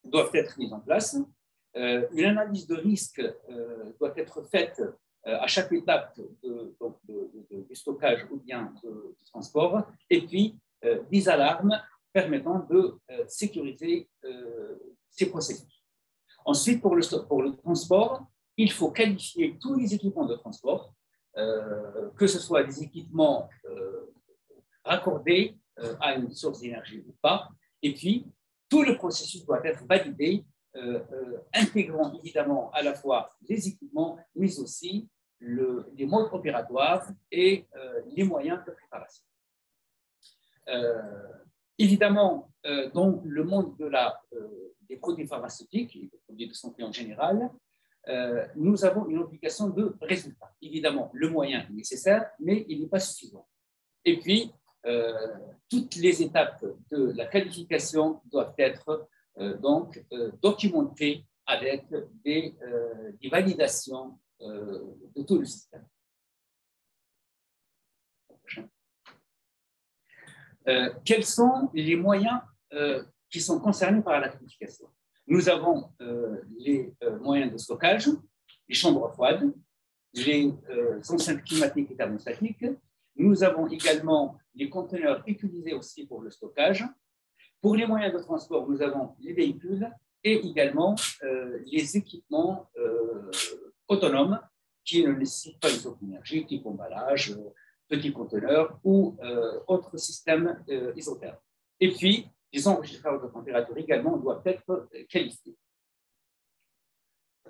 doivent être mis en place. Une analyse de risque doit être faite à chaque étape du stockage ou bien du transport. Et puis, des alarmes permettant de sécuriser ces processus. Ensuite, pour le transport, il faut qualifier tous les équipements de transport, que ce soit des équipements raccordés à une source d'énergie ou pas. Et puis, tout le processus doit être validé, intégrant évidemment à la fois les équipements, mais aussi les modes opératoires et les moyens de préparation. Évidemment, dans le monde des produits pharmaceutiques et des produits de santé en général, nous avons une obligation de résultat. Évidemment, le moyen est nécessaire, mais il n'est pas suffisant. Et puis, toutes les étapes de la qualification doivent être documentées avec des validations de tout le système. Quels sont les moyens qui sont concernés par la qualification? Nous avons les moyens de stockage, les chambres froides, les enceintes climatiques et thermostatiques. Nous avons également les conteneurs utilisés aussi pour le stockage. Pour les moyens de transport, nous avons les véhicules et également les équipements autonomes qui ne nécessitent pas une source d'énergie, type emballage, petits conteneurs ou autres systèmes isothermes. Et puis, les enregistreurs de température également doivent être qualifiés.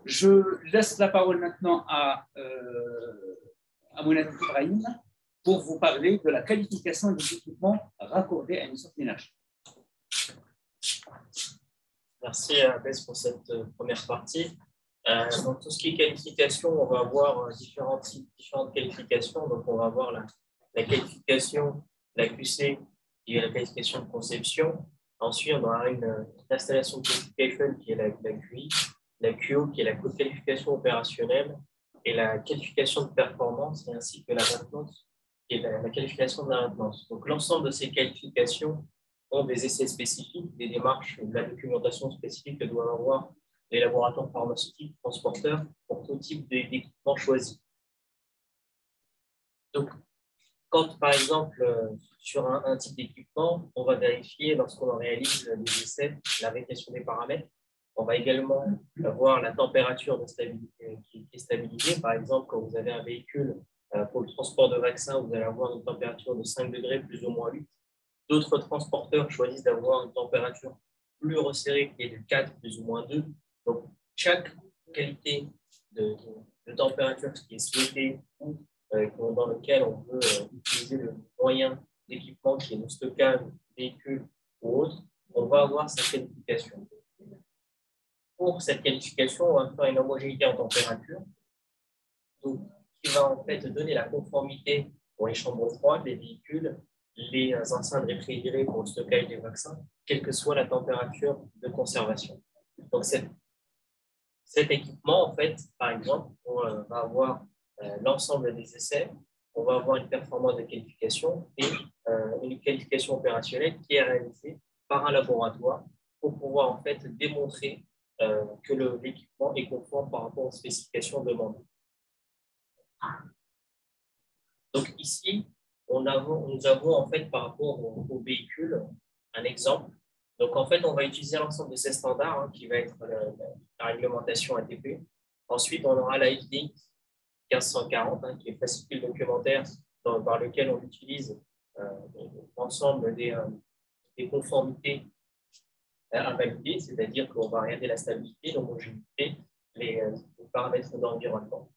Je laisse la parole maintenant à mon ami Ibrahim pour vous parler de la qualification des équipements raccordés à une source d'énergie. Merci Abbas pour cette première partie. Dans tout ce qui est qualification, on va avoir différentes qualifications. Donc, on va avoir la qualification, la QC, qui est la qualification de conception. Ensuite, on aura une installation qualification qui est la QI, la QO qui est la qualification opérationnelle et la qualification de performance, et ainsi que la maintenance qui est la qualification de la maintenance. Donc, l'ensemble de ces qualifications ont des essais spécifiques, des démarches, de la documentation spécifique que doivent avoir les laboratoires pharmaceutiques, transporteurs, pour tout type d'équipement choisi. Donc, quand, par exemple, sur un type d'équipement, on va vérifier, lorsqu'on réalise les essais, la vérification des paramètres. On va également voir la température de stabilité, qui est stabilisée. Par exemple, quand vous avez un véhicule pour le transport de vaccins, vous allez avoir une température de 5 degrés plus ou moins 8. D'autres transporteurs choisissent d'avoir une température plus resserrée qui est de 4 plus ou moins 2. Donc, chaque qualité de température qui est souhaitée ou dans lequel on peut utiliser le moyen d'équipement qui est le stockage, véhicule ou autre, on va avoir sa qualification. Pour cette qualification, on va faire une homogénéité en température, donc, qui va en fait donner la conformité pour les chambres froides, les véhicules, les enceintes réfrigérées pour le stockage des vaccins, quelle que soit la température de conservation. Donc, cet équipement, en fait, par exemple, on va avoir l'ensemble des essais, on va avoir une performance de qualification et une qualification opérationnelle qui est réalisée par un laboratoire pour pouvoir en fait démontrer que l'équipement est conforme par rapport aux spécifications demandées. Donc ici, nous avons en fait par rapport au véhicule un exemple. Donc en fait, on va utiliser l'ensemble de ces standards qui va être la réglementation ATP. Ensuite, on aura la FDX 1540 qui est le fascicule documentaire par lequel on utilise l'ensemble des conformités à valider, c'est-à-dire qu'on va regarder la stabilité, l'homogénéité, les paramètres d'environnement.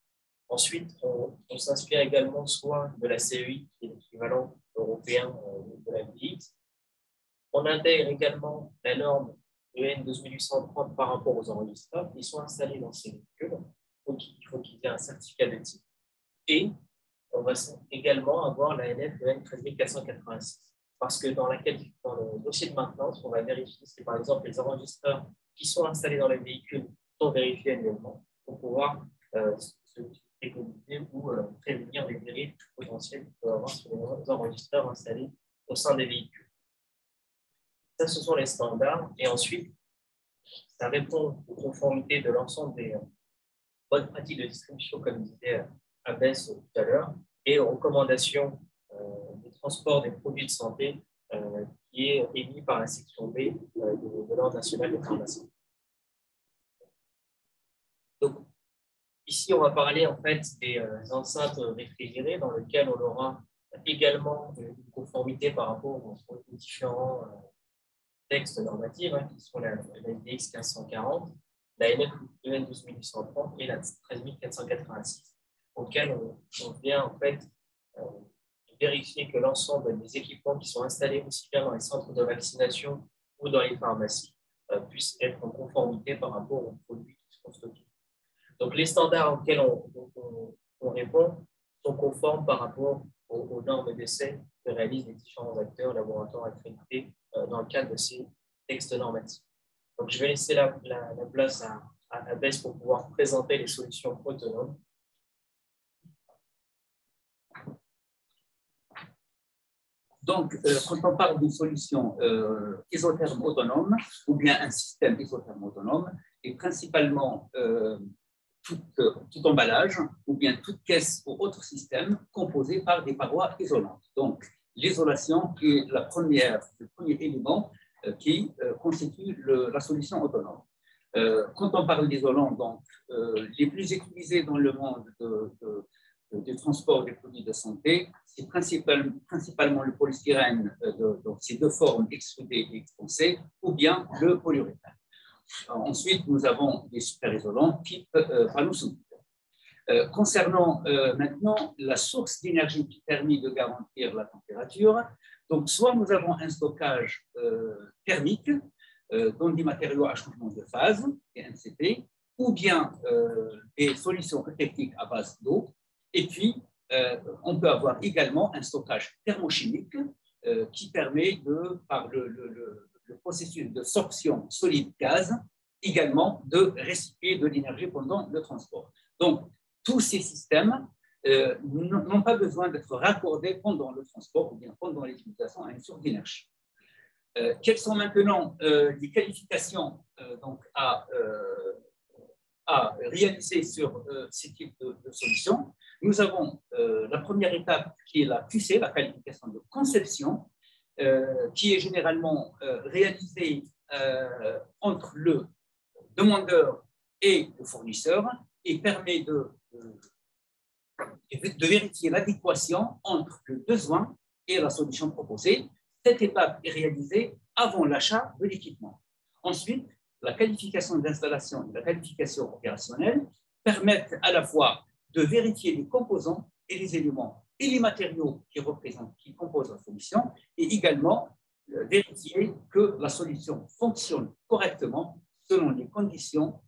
Ensuite, on s'inspire également soit de la CEI, qui est l'équivalent européen de la FDX. On intègre également la norme EN 2830 par rapport aux enregistreurs qui sont installés dans ces véhicules. Il faut qu'il y ait un certificat de type. Et on va également avoir la NF EN 13486. Parce que dans le dossier de maintenance, on va vérifier si, par exemple, les enregistreurs qui sont installés dans les véhicules sont vérifiés annuellement pour pouvoir se économiser ou prévenir les dérives potentielles qu'il peut y avoir sur les enregistreurs installés au sein des véhicules. Ça, ce sont les standards. Et ensuite, ça répond aux conformités de l'ensemble des bonnes pratiques de distribution, comme disait Abbès tout à l'heure, et aux recommandations du transport des produits de santé qui est émis par la section B de l'Ordre national des pharmacies. Donc, ici, on va parler en fait des enceintes réfrigérées dans lesquelles on aura également une conformité par rapport aux différents textes normatifs qui sont la FDX 1540, la NF EN 12830 et la 13486, auxquelles on vient en fait vérifier que l'ensemble des équipements qui sont installés aussi bien dans les centres de vaccination ou dans les pharmacies puissent être en conformité par rapport aux produits qui sont stockés. Donc, les standards auxquels on répond sont conformes par rapport aux normes d'essai que réalisent les différents acteurs, laboratoires accrédités dans le cadre de ces textes normatifs. Donc, je vais laisser la place à Abbès pour pouvoir présenter les solutions autonomes. Donc, quand on parle d'une solution isotherme autonome ou bien un système isotherme autonome, et principalement tout emballage ou bien toute caisse ou autre système composé par des parois isolantes. Donc, l'isolation est le premier élément qui constitue la solution autonome. Quand on parle d'isolants, donc, les plus utilisés dans le monde du transport des produits de santé, c'est principalement le polystyrène, donc ces deux formes extrudées et expansées, ou bien le polyuréthane. Ensuite, nous avons des super-isolants type panneau-solide. Concernant maintenant la source d'énergie qui permet de garantir la température, donc soit nous avons un stockage thermique dans des matériaux à changement de phase, des NCP, ou bien des solutions électriques à base d'eau. Et puis, on peut avoir également un stockage thermochimique qui permet, par le processus de sorption solide-gaz, également de recycler de l'énergie pendant le transport. Donc, tous ces systèmes n'ont pas besoin d'être raccordés pendant le transport ou bien pendant l'utilisation à une source d'énergie. Quelles sont maintenant les qualifications donc à réaliser sur ces types de solutions? nous avons la première étape qui est la QC, la qualification de conception, qui est généralement réalisée entre le demandeur et le fournisseur et permet de vérifier l'adéquation entre le besoin et la solution proposée. Cette étape est réalisée avant l'achat de l'équipement. Ensuite, la qualification d'installation et la qualification opérationnelle permettent à la fois de vérifier les composants et les éléments et les matériaux qui composent la solution et également vérifier que la solution fonctionne correctement selon les conditions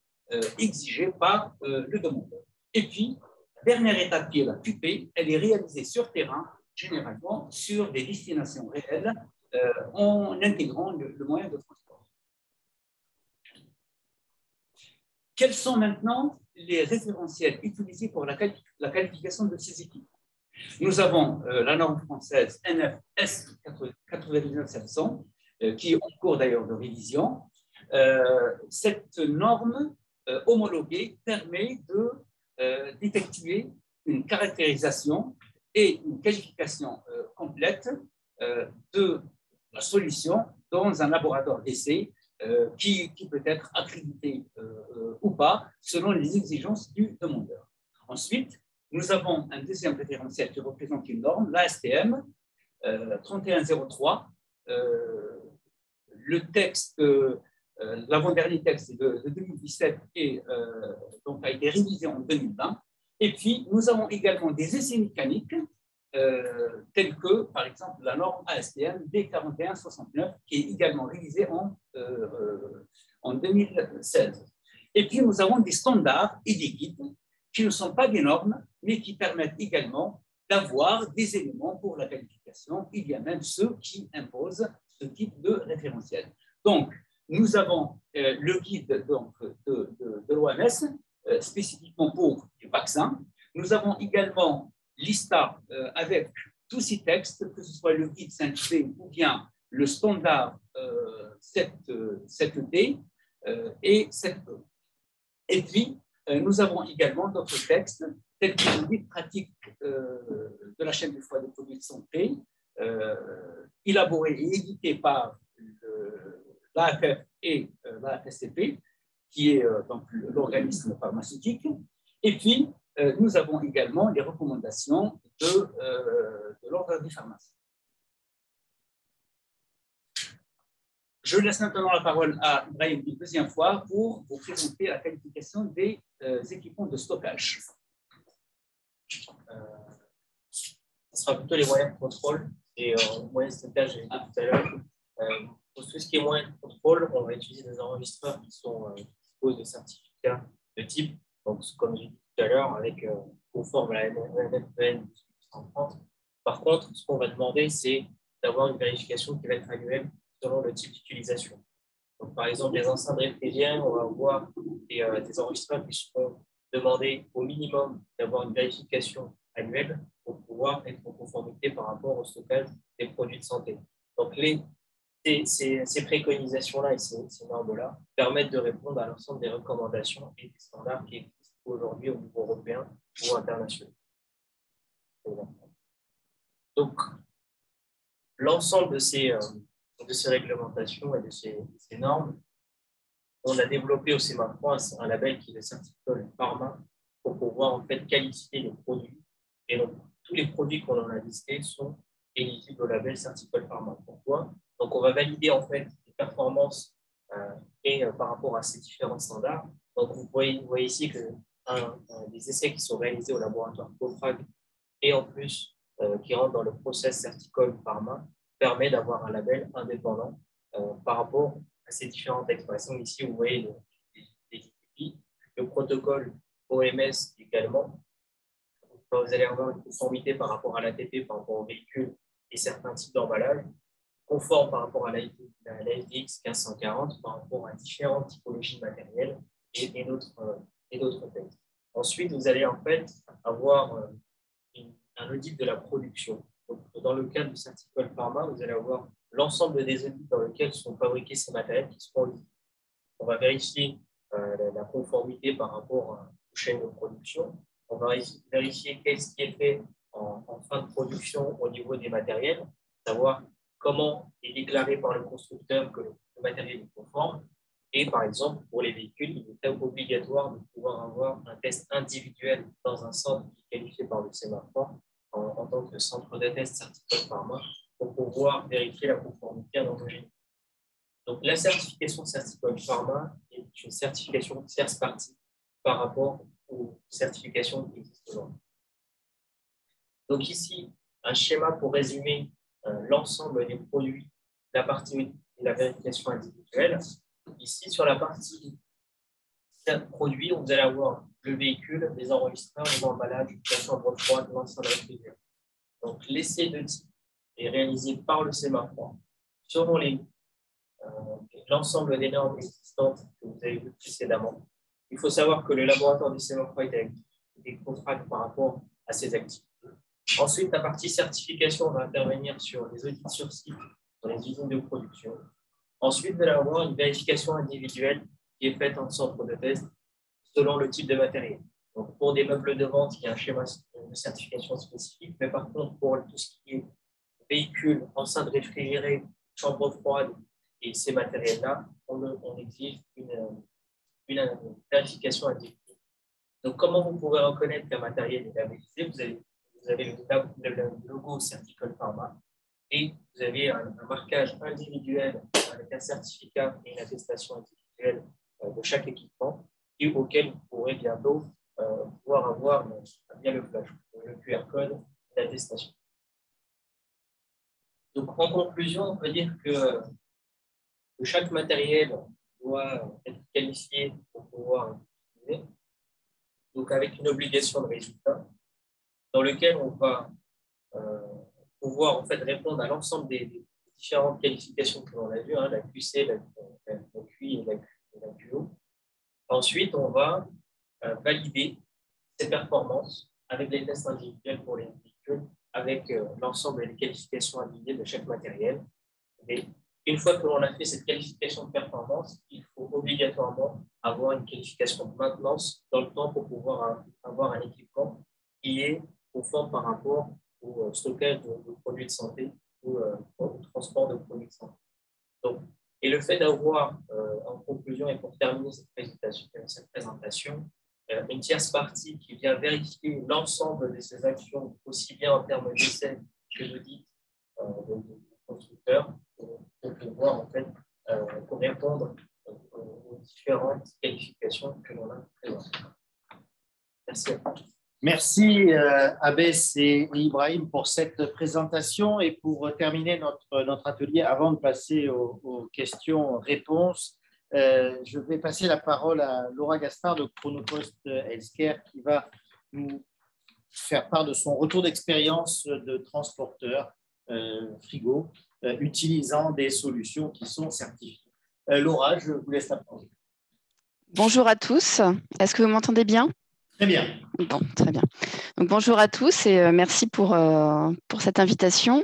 exigées par le demandeur. Et puis, la dernière étape qui est la QP, elle est réalisée sur terrain, généralement sur des destinations réelles, en intégrant le moyen de transport. Quels sont maintenant les référentiels utilisés pour la qualification de ces équipements? Nous avons la norme française NFS 99700, qui est en cours d'ailleurs de révision. Cette norme homologuée permet d'effectuer une caractérisation et une qualification complète de la solution dans un laboratoire d'essai qui peut être accrédité ou pas selon les exigences du demandeur. Ensuite, nous avons un deuxième référentiel qui représente une norme, l'ASTM 3103. Le texte, l'avant-dernier texte est de 2017 et donc a été révisé en 2020. Et puis, nous avons également des essais mécaniques tels que, par exemple, la norme ASTM D4169 qui est également révisée en 2016. Et puis, nous avons des standards et des guides qui ne sont pas des normes, mais qui permettent également d'avoir des éléments pour la qualification. Il y a même ceux qui imposent ce type de référentiel. Donc, nous avons le guide donc, de l'OMS, spécifiquement pour les vaccins. Nous avons également l'ISTA avec tous ces textes, que ce soit le guide 5C ou bien le standard 7D et 7E. Et puis, nous avons également d'autres textes, tels que le guide pratique de la chaîne de froid des produits de santé, élaboré et édité par l'AFF et l'AFSCP, qui est donc l'organisme pharmaceutique. Et puis, nous avons également les recommandations de l'Ordre des pharmaciens. Je laisse maintenant la parole à Ibrahim une deuxième fois pour vous présenter la qualification des équipements de stockage. Ce sera plutôt les moyens de contrôle et moyens de stockage, j'ai dit tout à l'heure. Pour tout ce qui est moyens de contrôle, on va utiliser des enregistreurs qui disposent de certificats de type, donc comme j'ai dit tout à l'heure, conforme à la NFPN 130. Par contre, ce qu'on va demander, c'est d'avoir une vérification qui va être annuelle selon le type d'utilisation. Donc, par exemple, les enceintes réfrigérées, on va avoir des enregistreurs qui seront demandés au minimum d'avoir une vérification annuelle pour pouvoir être en conformité par rapport au stockage des produits de santé. Donc, ces préconisations-là et ces normes-là permettent de répondre à l'ensemble des recommandations et des standards qui existent aujourd'hui au niveau européen ou international. Donc, l'ensemble de ces réglementations et de ces normes, on a développé au CMA3 un label qui est le Certicol Pharma pour pouvoir en fait qualifier les produits. Et donc, tous les produits qu'on en a listés sont éligibles au label Certicol Pharma. Pourquoi? Donc, on va valider en fait les performances par rapport à ces différents standards. Donc, vous voyez ici que des essais qui sont réalisés au laboratoire CoFrag et en plus qui rentrent dans le process Certicol Pharma permet d'avoir un label indépendant par rapport à ces différentes expressions. Ici, vous voyez les ITP, le protocole OMS également. Vous allez avoir une conformité par rapport à l'ATP, par rapport aux véhicules et certains types d'emballage, conforme par rapport à la FDX 1540, par rapport à différentes typologies matérielles et d'autres textes. Ensuite, vous allez en fait avoir un audit de la production. Donc, dans le cadre du Certicol Pharma, vous allez avoir l'ensemble des audits dans lesquels sont fabriqués ces matériels qui seront audités. On va vérifier la conformité par rapport aux chaînes de production. On va vérifier qu'est-ce qui est fait en fin de production au niveau des matériels, savoir comment est déclaré par le constructeur que le matériel est conforme. Et par exemple, pour les véhicules, il est obligatoire de pouvoir avoir un test individuel dans un centre qui est qualifié par le sémaphore en tant que centre de test certifié pharma pour pouvoir vérifier la conformité à l'homogénéité. Donc, la certification Certicol Pharma est une certification tierce partie par rapport aux certifications qui existent aujourd'hui. Donc, ici, un schéma pour résumer l'ensemble des produits, la partie de la vérification individuelle. Ici, sur la partie produit, vous allez avoir le véhicule, les enregistreurs, les emballages, la chambre froide, l'ensemble réfrigéré. Donc, l'essai de type est réalisé par le sémaphore selon l'ensemble des normes existantes que vous avez vues précédemment. Il faut savoir que le laboratoire du sémaphore est avec des contrats par rapport à ces activités. Ensuite, la partie certification va intervenir sur les audits sur site, dans les usines de production. Ensuite, vous allez avoir une vérification individuelle qui est faite en centre de test selon le type de matériel. Donc, pour des meubles de vente, il y a un schéma de certification spécifique, mais par contre, pour tout ce qui est véhicule, enceinte réfrigérée, chambre froide et ces matériels-là, on exige une vérification individuelle. Donc, comment vous pouvez reconnaître qu'un matériel est labellisé? Vous avez le logo Certicol Pharma et vous avez un marquage individuel avec un certificat et une attestation individuelle de chaque équipement et auquel vous pourrez bientôt pouvoir avoir via le flash, le QR code d'attestation. Donc, en conclusion, on peut dire que chaque matériel doit être qualifié pour pouvoir utiliser, donc avec une obligation de résultat, dans lequel on va pouvoir en fait répondre à l'ensemble des différentes qualifications que l'on a vues, hein, la QC, la QI et la QO. Ensuite, on va valider ces performances avec les tests individuels pour les véhicules, avec l'ensemble des qualifications individuelles de chaque matériel. Et une fois que l'on a fait cette qualification de performance, il faut obligatoirement avoir une qualification de maintenance dans le temps pour pouvoir avoir un équipement qui est conforme par rapport au stockage de produits de santé ou au transport de produits de santé. Donc, et le fait d'avoir, en conclusion et pour terminer cette présentation, une tierce partie qui vient vérifier l'ensemble de ces actions, aussi bien en termes d'essais que d'audit de constructeurs, pour pouvoir en fait pour répondre aux différentes qualifications que l'on a présentées. Merci à vous. Merci Abbès et Ibrahim pour cette présentation et pour terminer notre atelier, avant de passer aux questions-réponses, je vais passer la parole à Laura Gaspard de Chronopost Healthcare qui va nous faire part de son retour d'expérience de transporteur frigo utilisant des solutions qui sont certifiées. Laura, je vous laisse la parole. Bonjour à tous. Est-ce que vous m'entendez bien? Très bien. Bon, très bien. Donc, bonjour à tous et merci pour cette invitation.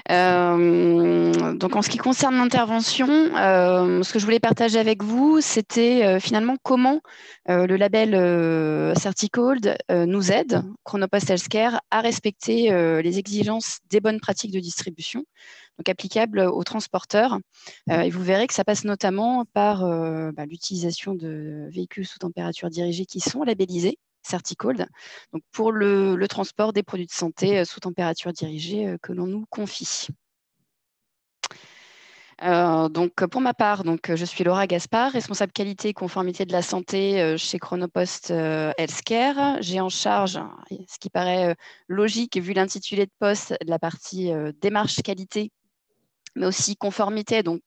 Donc, en ce qui concerne l'intervention, ce que je voulais partager avec vous, c'était finalement comment le label Certicold nous aide, Chronopost Healthcare, à respecter les exigences des bonnes pratiques de distribution, donc applicables aux transporteurs. Et vous verrez que ça passe notamment par l'utilisation de véhicules sous température dirigée qui sont labellisés Certicold, donc pour le transport des produits de santé sous température dirigée que l'on nous confie. Donc pour ma part, je suis Laura Gaspard, responsable qualité et conformité de la santé chez Chronopost Healthcare. J'ai en charge, ce qui paraît logique vu l'intitulé de poste, de la partie démarche qualité, mais aussi conformité, donc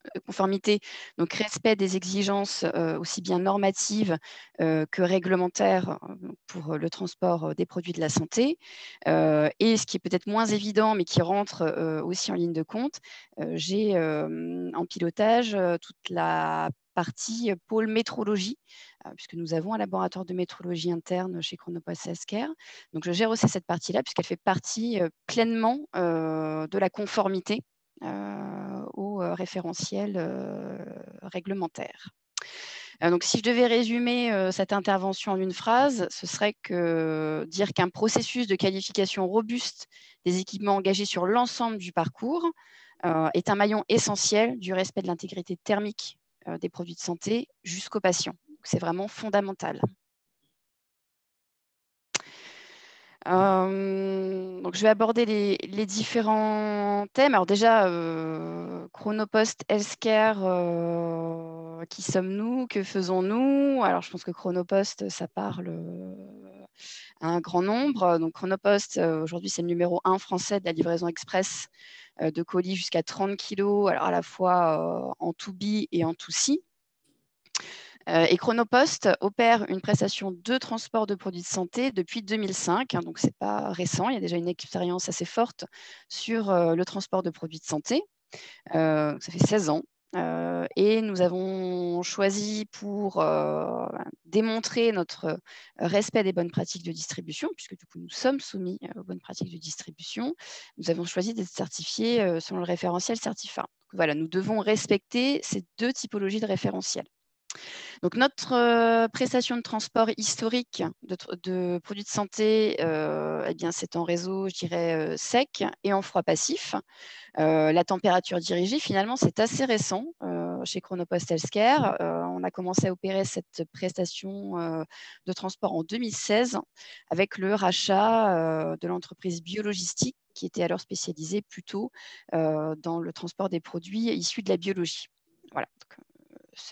respect des exigences aussi bien normatives que réglementaires pour le transport des produits de la santé. Et ce qui est peut-être moins évident, mais qui rentre aussi en ligne de compte, j'ai en pilotage toute la partie pôle métrologie, puisque nous avons un laboratoire de métrologie interne chez Chronopost Healthcare. Donc, je gère aussi cette partie-là, puisqu'elle fait partie pleinement de la conformité au référentiel réglementaire. Donc, si je devais résumer cette intervention en une phrase, ce serait dire qu'un processus de qualification robuste des équipements engagés sur l'ensemble du parcours est un maillon essentiel du respect de l'intégrité thermique des produits de santé jusqu'aux patients. C'est vraiment fondamental. Donc, je vais aborder les différents thèmes. Alors déjà, Chronopost Healthcare, qui sommes-nous? Que faisons-nous? Alors, je pense que Chronopost, ça parle à un grand nombre. Donc, Chronopost, aujourd'hui, c'est le numéro 1 français de la livraison express de colis jusqu'à 30 kg, alors à la fois en 2B et en 2C. Et Chronopost opère une prestation de transport de produits de santé depuis 2005, hein, donc ce n'est pas récent, il y a déjà une expérience assez forte sur le transport de produits de santé. Ça fait 16 ans. Et nous avons choisi pour démontrer notre respect des bonnes pratiques de distribution, puisque du coup nous sommes soumis aux bonnes pratiques de distribution, nous avons choisi d'être certifiés selon le référentiel Certifa. Donc, voilà, nous devons respecter ces 2 typologies de référentiels. Donc, notre prestation de transport historique de produits de santé, eh bien, c'est en réseau, je dirais, sec et en froid passif. La température dirigée, finalement, c'est assez récent chez Chronopost Healthcare. On a commencé à opérer cette prestation de transport en 2016 avec le rachat de l'entreprise Biologistique qui était alors spécialisée plutôt dans le transport des produits issus de la biologie. Voilà. Donc,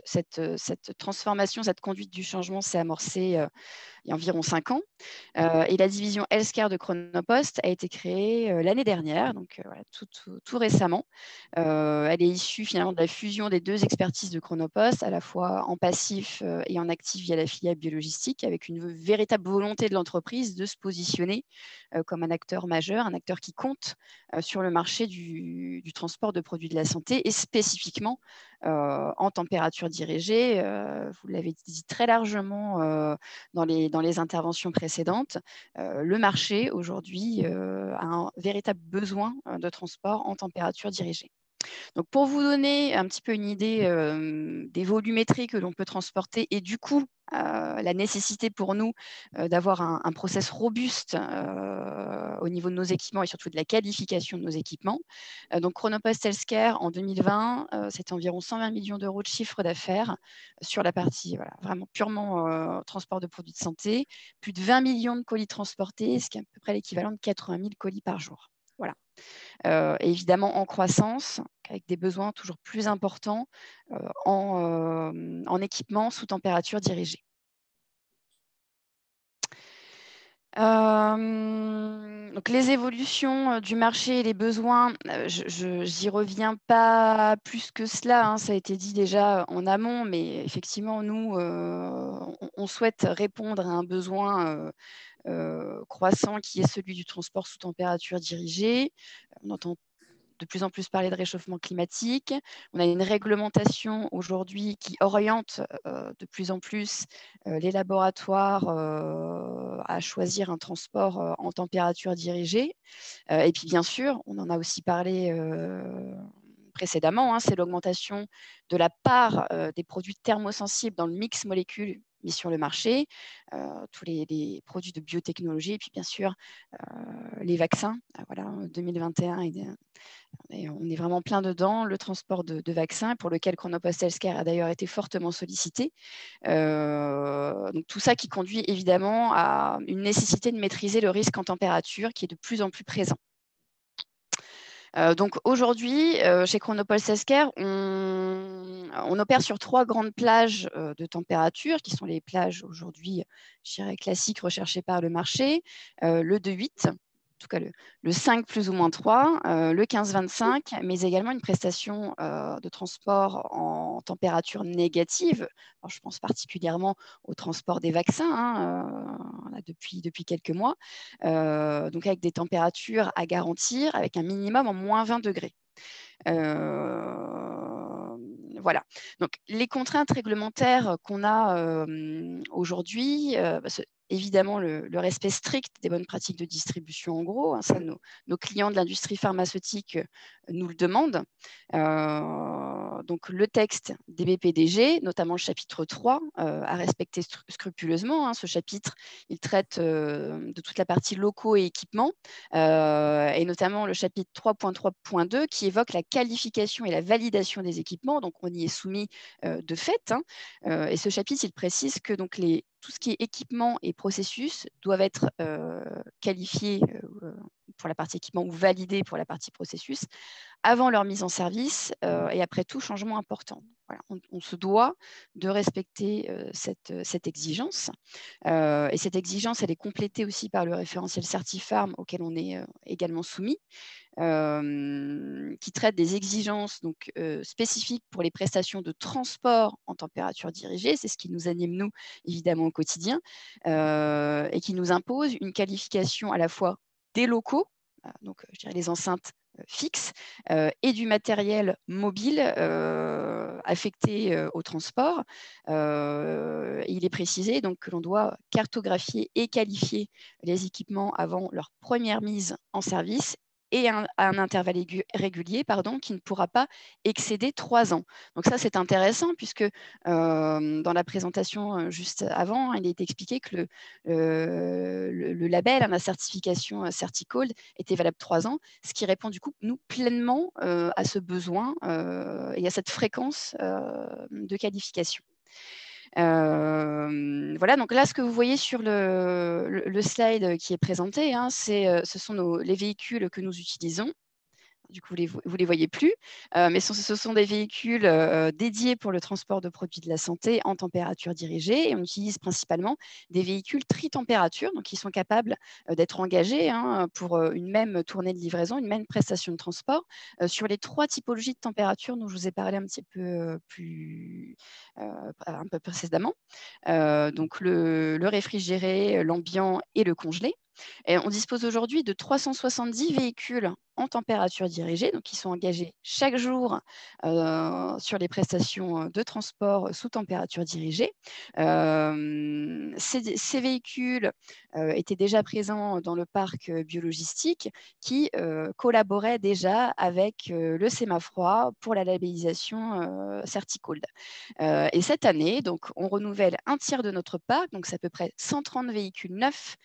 cette transformation, cette conduite du changement s'est amorcée il y a environ 5 ans. Et la division Healthcare de Chronopost a été créée l'année dernière, donc voilà, tout récemment. Elle est issue finalement de la fusion des 2 expertises de Chronopost, à la fois en passif et en actif via la filiale Biologistique, avec une véritable volonté de l'entreprise de se positionner comme un acteur majeur, un acteur qui compte sur le marché du transport de produits de la santé et spécifiquement en température dirigée. Vous l'avez dit très largement dans les interventions précédentes, le marché aujourd'hui a un véritable besoin de transport en température dirigée. Donc, pour vous donner un petit peu une idée des volumétries que l'on peut transporter et du coup, la nécessité pour nous d'avoir un process robuste au niveau de nos équipements et surtout de la qualification de nos équipements. Donc, Chronopost Healthcare, en 2020, c'était environ 120 millions d'euros de chiffre d'affaires sur la partie vraiment purement transport de produits de santé, plus de 20 millions de colis transportés, ce qui est à peu près l'équivalent de 80 000 colis par jour. Voilà. Et évidemment en croissance, avec des besoins toujours plus importants en équipement sous température dirigée. Donc les évolutions du marché et les besoins, je n'y reviens pas plus que cela, hein, ça a été dit déjà en amont, mais effectivement, nous, on souhaite répondre à un besoin croissant qui est celui du transport sous température dirigée. On entend de plus en plus parler de réchauffement climatique. On a une réglementation aujourd'hui qui oriente de plus en plus les laboratoires à choisir un transport en température dirigée. Et puis, bien sûr, on en a aussi parlé précédemment, hein, c'est l'augmentation de la part des produits thermosensibles dans le mix molécule mis sur le marché, tous les produits de biotechnologie et puis bien sûr les vaccins. Voilà, 2021 et on est vraiment plein dedans, le transport de vaccins pour lequel Chronopost Healthcare a d'ailleurs été fortement sollicité. Donc tout ça qui conduit évidemment à une nécessité de maîtriser le risque en température qui est de plus en plus présent. Donc aujourd'hui, chez Chronopost Healthcare, on opère sur 3 grandes plages de température, qui sont les plages aujourd'hui, je dirais, classiques recherchées par le marché, le 2-8, en tout cas le 5 plus ou moins 3, le 15-25, mais également une prestation de transport en température négative. Alors, je pense particulièrement au transport des vaccins, hein, depuis quelques mois, donc avec des températures à garantir, avec un minimum en moins 20 degrés. Voilà. Donc, les contraintes réglementaires qu'on a aujourd'hui, évidemment le respect strict des bonnes pratiques de distribution en gros. Hein, ça, nos clients de l'industrie pharmaceutique nous le demandent. Donc, le texte des BPDG, notamment le chapitre 3, à respecter scrupuleusement. Hein. Ce chapitre, il traite de toute la partie locaux et équipements, et notamment le chapitre 3.3.2 qui évoque la qualification et la validation des équipements. Donc, on y est soumis de fait. Hein. Et ce chapitre, il précise que donc, tout ce qui est équipement et processus doivent être qualifiés pour la partie équipement ou validés pour la partie processus avant leur mise en service et après tout changement important. Voilà, on se doit de respecter cette exigence. Et cette exigence, elle est complétée aussi par le référentiel Certifarm auquel on est également soumis, qui traite des exigences donc, spécifiques pour les prestations de transport en température dirigée. C'est ce qui nous anime, nous, évidemment, au quotidien, et qui nous impose une qualification à la fois des locaux, donc je dirais les enceintes fixes, et du matériel mobile affecté au transport. Il est précisé donc, que l'on doit cartographier et qualifier les équipements avant leur première mise en service et à un intervalle régulier, qui ne pourra pas excéder 3 ans. Donc ça, c'est intéressant puisque dans la présentation juste avant, il est expliqué que le label, la certification Certicold était valable 3 ans, ce qui répond du coup, nous, pleinement à ce besoin et à cette fréquence de qualification. Voilà, donc là, ce que vous voyez sur le slide qui est présenté, hein, ce sont les véhicules que nous utilisons. Du coup, vous les voyez plus, mais ce sont des véhicules dédiés pour le transport de produits de la santé en température dirigée, et on utilise principalement des véhicules tri-température, donc qui sont capables d'être engagés pour une même tournée de livraison, une même prestation de transport sur les 3 typologies de température dont je vous ai parlé un petit peu un peu précédemment, donc le réfrigéré, l'ambiant et le congelé. Et on dispose aujourd'hui de 370 véhicules en température dirigée, donc qui sont engagés chaque jour sur les prestations de transport sous température dirigée. Ces véhicules étaient déjà présents dans le parc biologistique qui collaborait déjà avec le Sémafroid pour la labellisation Certicold. Et cette année, donc, on renouvelle un tiers de notre parc, donc c'est à peu près 130 véhicules neufs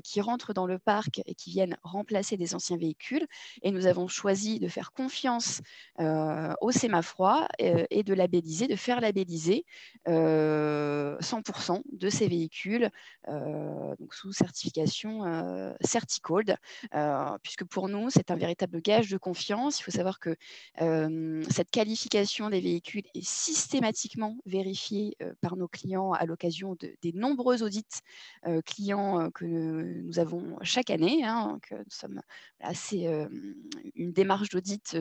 qui rentrent dans le parc et qui viennent remplacer des anciens véhicules. Et nous avons choisi de faire confiance au Sémafroid et de faire labelliser 100% de ces véhicules donc sous certification Certicold, puisque pour nous, c'est un véritable gage de confiance. Il faut savoir que cette qualification des véhicules est systématiquement vérifiée par nos clients à l'occasion des nombreux audits clients que nous avons chaque année. Hein, que nous sommes une démarche d'audit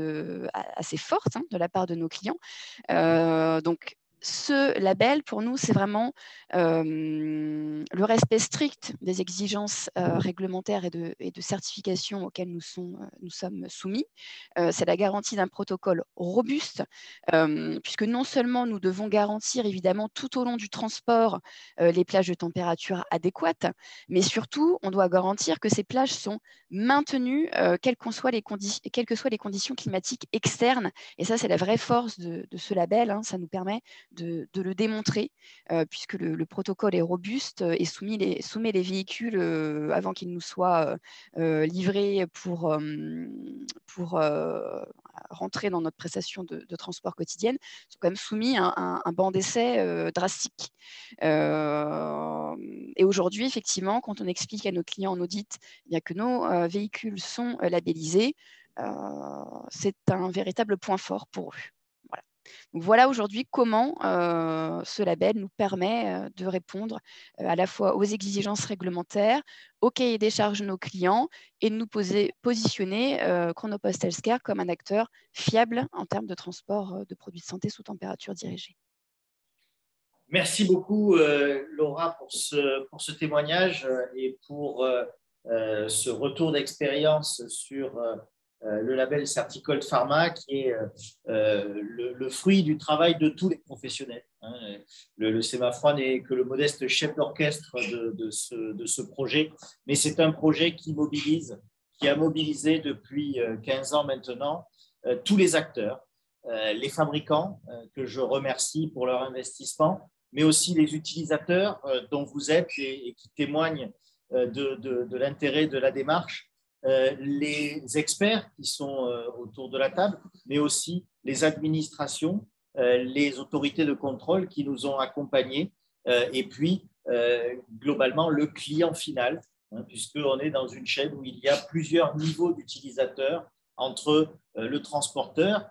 assez forte de la part de nos clients. Donc, ce label, pour nous, c'est vraiment le respect strict des exigences réglementaires et de certification auxquelles nous sommes soumis. C'est la garantie d'un protocole robuste, puisque non seulement nous devons garantir, évidemment, tout au long du transport, les plages de température adéquates, mais surtout, on doit garantir que ces plages sont maintenues, quelles que soient les conditions climatiques externes. Et ça, c'est la vraie force de ce label. Hein. Ça nous permet de le démontrer, puisque le protocole est robuste et soumet les véhicules avant qu'ils nous soient livrés pour rentrer dans notre prestation de transport quotidienne, sont quand même soumis à un banc d'essai drastique. Et aujourd'hui, effectivement, quand on explique à nos clients en audit que nos véhicules sont labellisés, c'est un véritable point fort pour eux. Donc voilà aujourd'hui comment ce label nous permet de répondre à la fois aux exigences réglementaires, au cahier des charges de nos clients et de nous positionner Chronopost Healthcare comme un acteur fiable en termes de transport de produits de santé sous température dirigée. Merci beaucoup Laura pour ce témoignage et pour ce retour d'expérience sur le label Certicold Pharma qui est le fruit du travail de tous les professionnels Le Semafroid n'est que le modeste chef d'orchestre de ce projet, mais c'est un projet qui a mobilisé depuis 15 ans maintenant tous les acteurs, les fabricants, que je remercie pour leur investissement, mais aussi les utilisateurs dont vous êtes et qui témoignent de l'intérêt de la démarche, les experts qui sont autour de la table, mais aussi les administrations, les autorités de contrôle qui nous ont accompagnés, et puis globalement le client final, puisqu'on est dans une chaîne où il y a plusieurs niveaux d'utilisateurs entre le transporteur,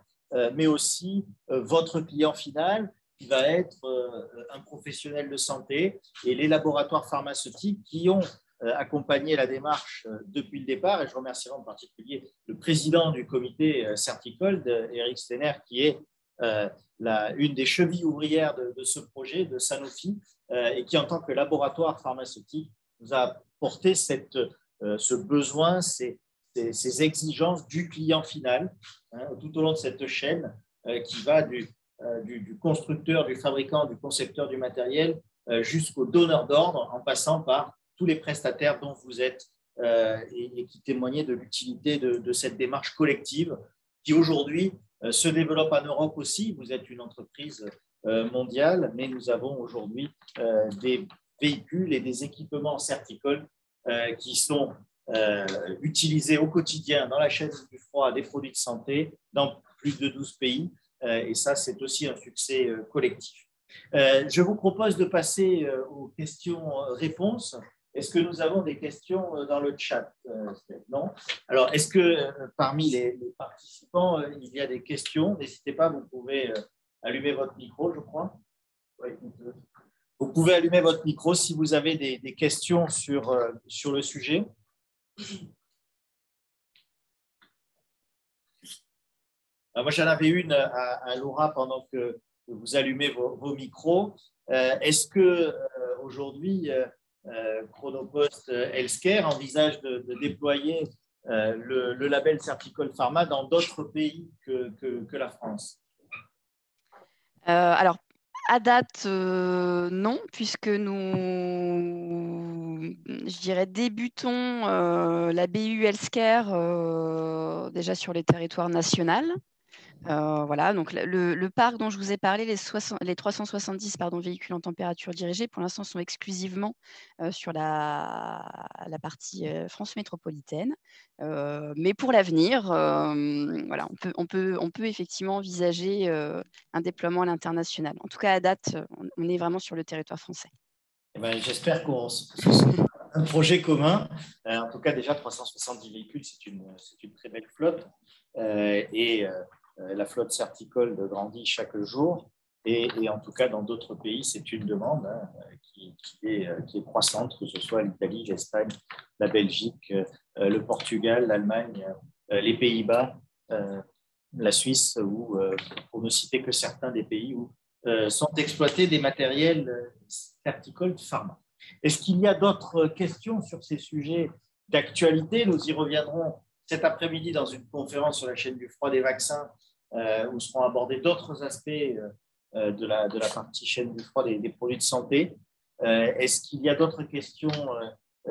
mais aussi votre client final, qui va être un professionnel de santé, et les laboratoires pharmaceutiques qui ont accompagné la démarche depuis le départ. Et je remercierai en particulier le président du comité Certicold, Eric Steiner, qui est une des chevilles ouvrières de ce projet, de Sanofi, et qui, en tant que laboratoire pharmaceutique, nous a porté ce besoin, ces exigences du client final, tout au long de cette chaîne qui va du constructeur, du fabricant, du concepteur du matériel jusqu'au donneur d'ordre, en passant par tous les prestataires dont vous êtes et qui témoignaient de l'utilité de cette démarche collective qui aujourd'hui se développe en Europe aussi. Vous êtes une entreprise mondiale, mais nous avons aujourd'hui des véhicules et des équipements Certicold qui sont utilisés au quotidien dans la chaîne du froid des produits de santé dans plus de 12 pays. Et ça, c'est aussi un succès collectif. Je vous propose de passer aux questions-réponses. Est-ce que nous avons des questions dans le chat? Non. Alors, est-ce que parmi les participants, il y a des questions? N'hésitez pas, vous pouvez allumer votre micro, je crois. Oui, vous pouvez allumer votre micro si vous avez des questions sur le sujet. Alors, moi, j'en avais une à Laura pendant que vous allumez vos micros. Est-ce que aujourd'hui, Chronopost Healthcare envisage de déployer le label Certicold Pharma dans d'autres pays que la France? Alors, à date, non, puisque nous, je dirais, débutons la BU Healthcare déjà sur les territoires nationaux. Voilà, donc le parc dont je vous ai parlé, les 370 véhicules en température dirigée, pour l'instant, sont exclusivement sur la partie France métropolitaine. Mais pour l'avenir, voilà, on peut effectivement envisager un déploiement à l'international. En tout cas, à date, on est vraiment sur le territoire français. Eh ben, j'espère que ce sera un projet commun. En tout cas, déjà, 370 véhicules, c'est une très belle flotte. La flotte Certicold grandit chaque jour et en tout cas dans d'autres pays, c'est une demande qui est croissante, que ce soit l'Italie, l'Espagne, la Belgique, le Portugal, l'Allemagne, les Pays-Bas, la Suisse, ou pour ne citer que certains des pays où sont exploités des matériels Certicold Pharma. Est-ce qu'il y a d'autres questions sur ces sujets d'actualité? Nous y reviendrons cet après-midi dans une conférence sur la chaîne du froid des vaccins, où seront abordés d'autres aspects de la partie chaîne du froid des produits de santé. Est-ce qu'il y a d'autres questions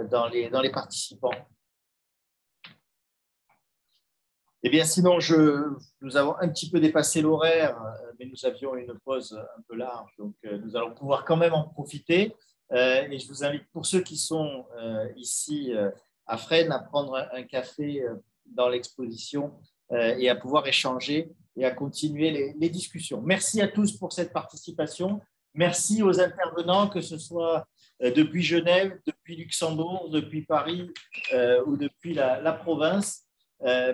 dans les participants? Eh bien, sinon, nous avons un petit peu dépassé l'horaire, mais nous avions une pause un peu large, donc nous allons pouvoir quand même en profiter. Et je vous invite, pour ceux qui sont ici à Fresnes, à prendre un café dans l'exposition et à pouvoir échanger et à continuer les discussions. Merci à tous pour cette participation. Merci aux intervenants, que ce soit depuis Genève, depuis Luxembourg, depuis Paris ou depuis la province.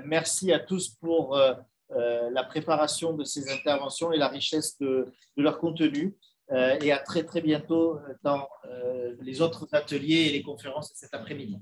Merci à tous pour la préparation de ces interventions et la richesse de leur contenu. Et à très, très bientôt dans les autres ateliers et les conférences de cet après-midi.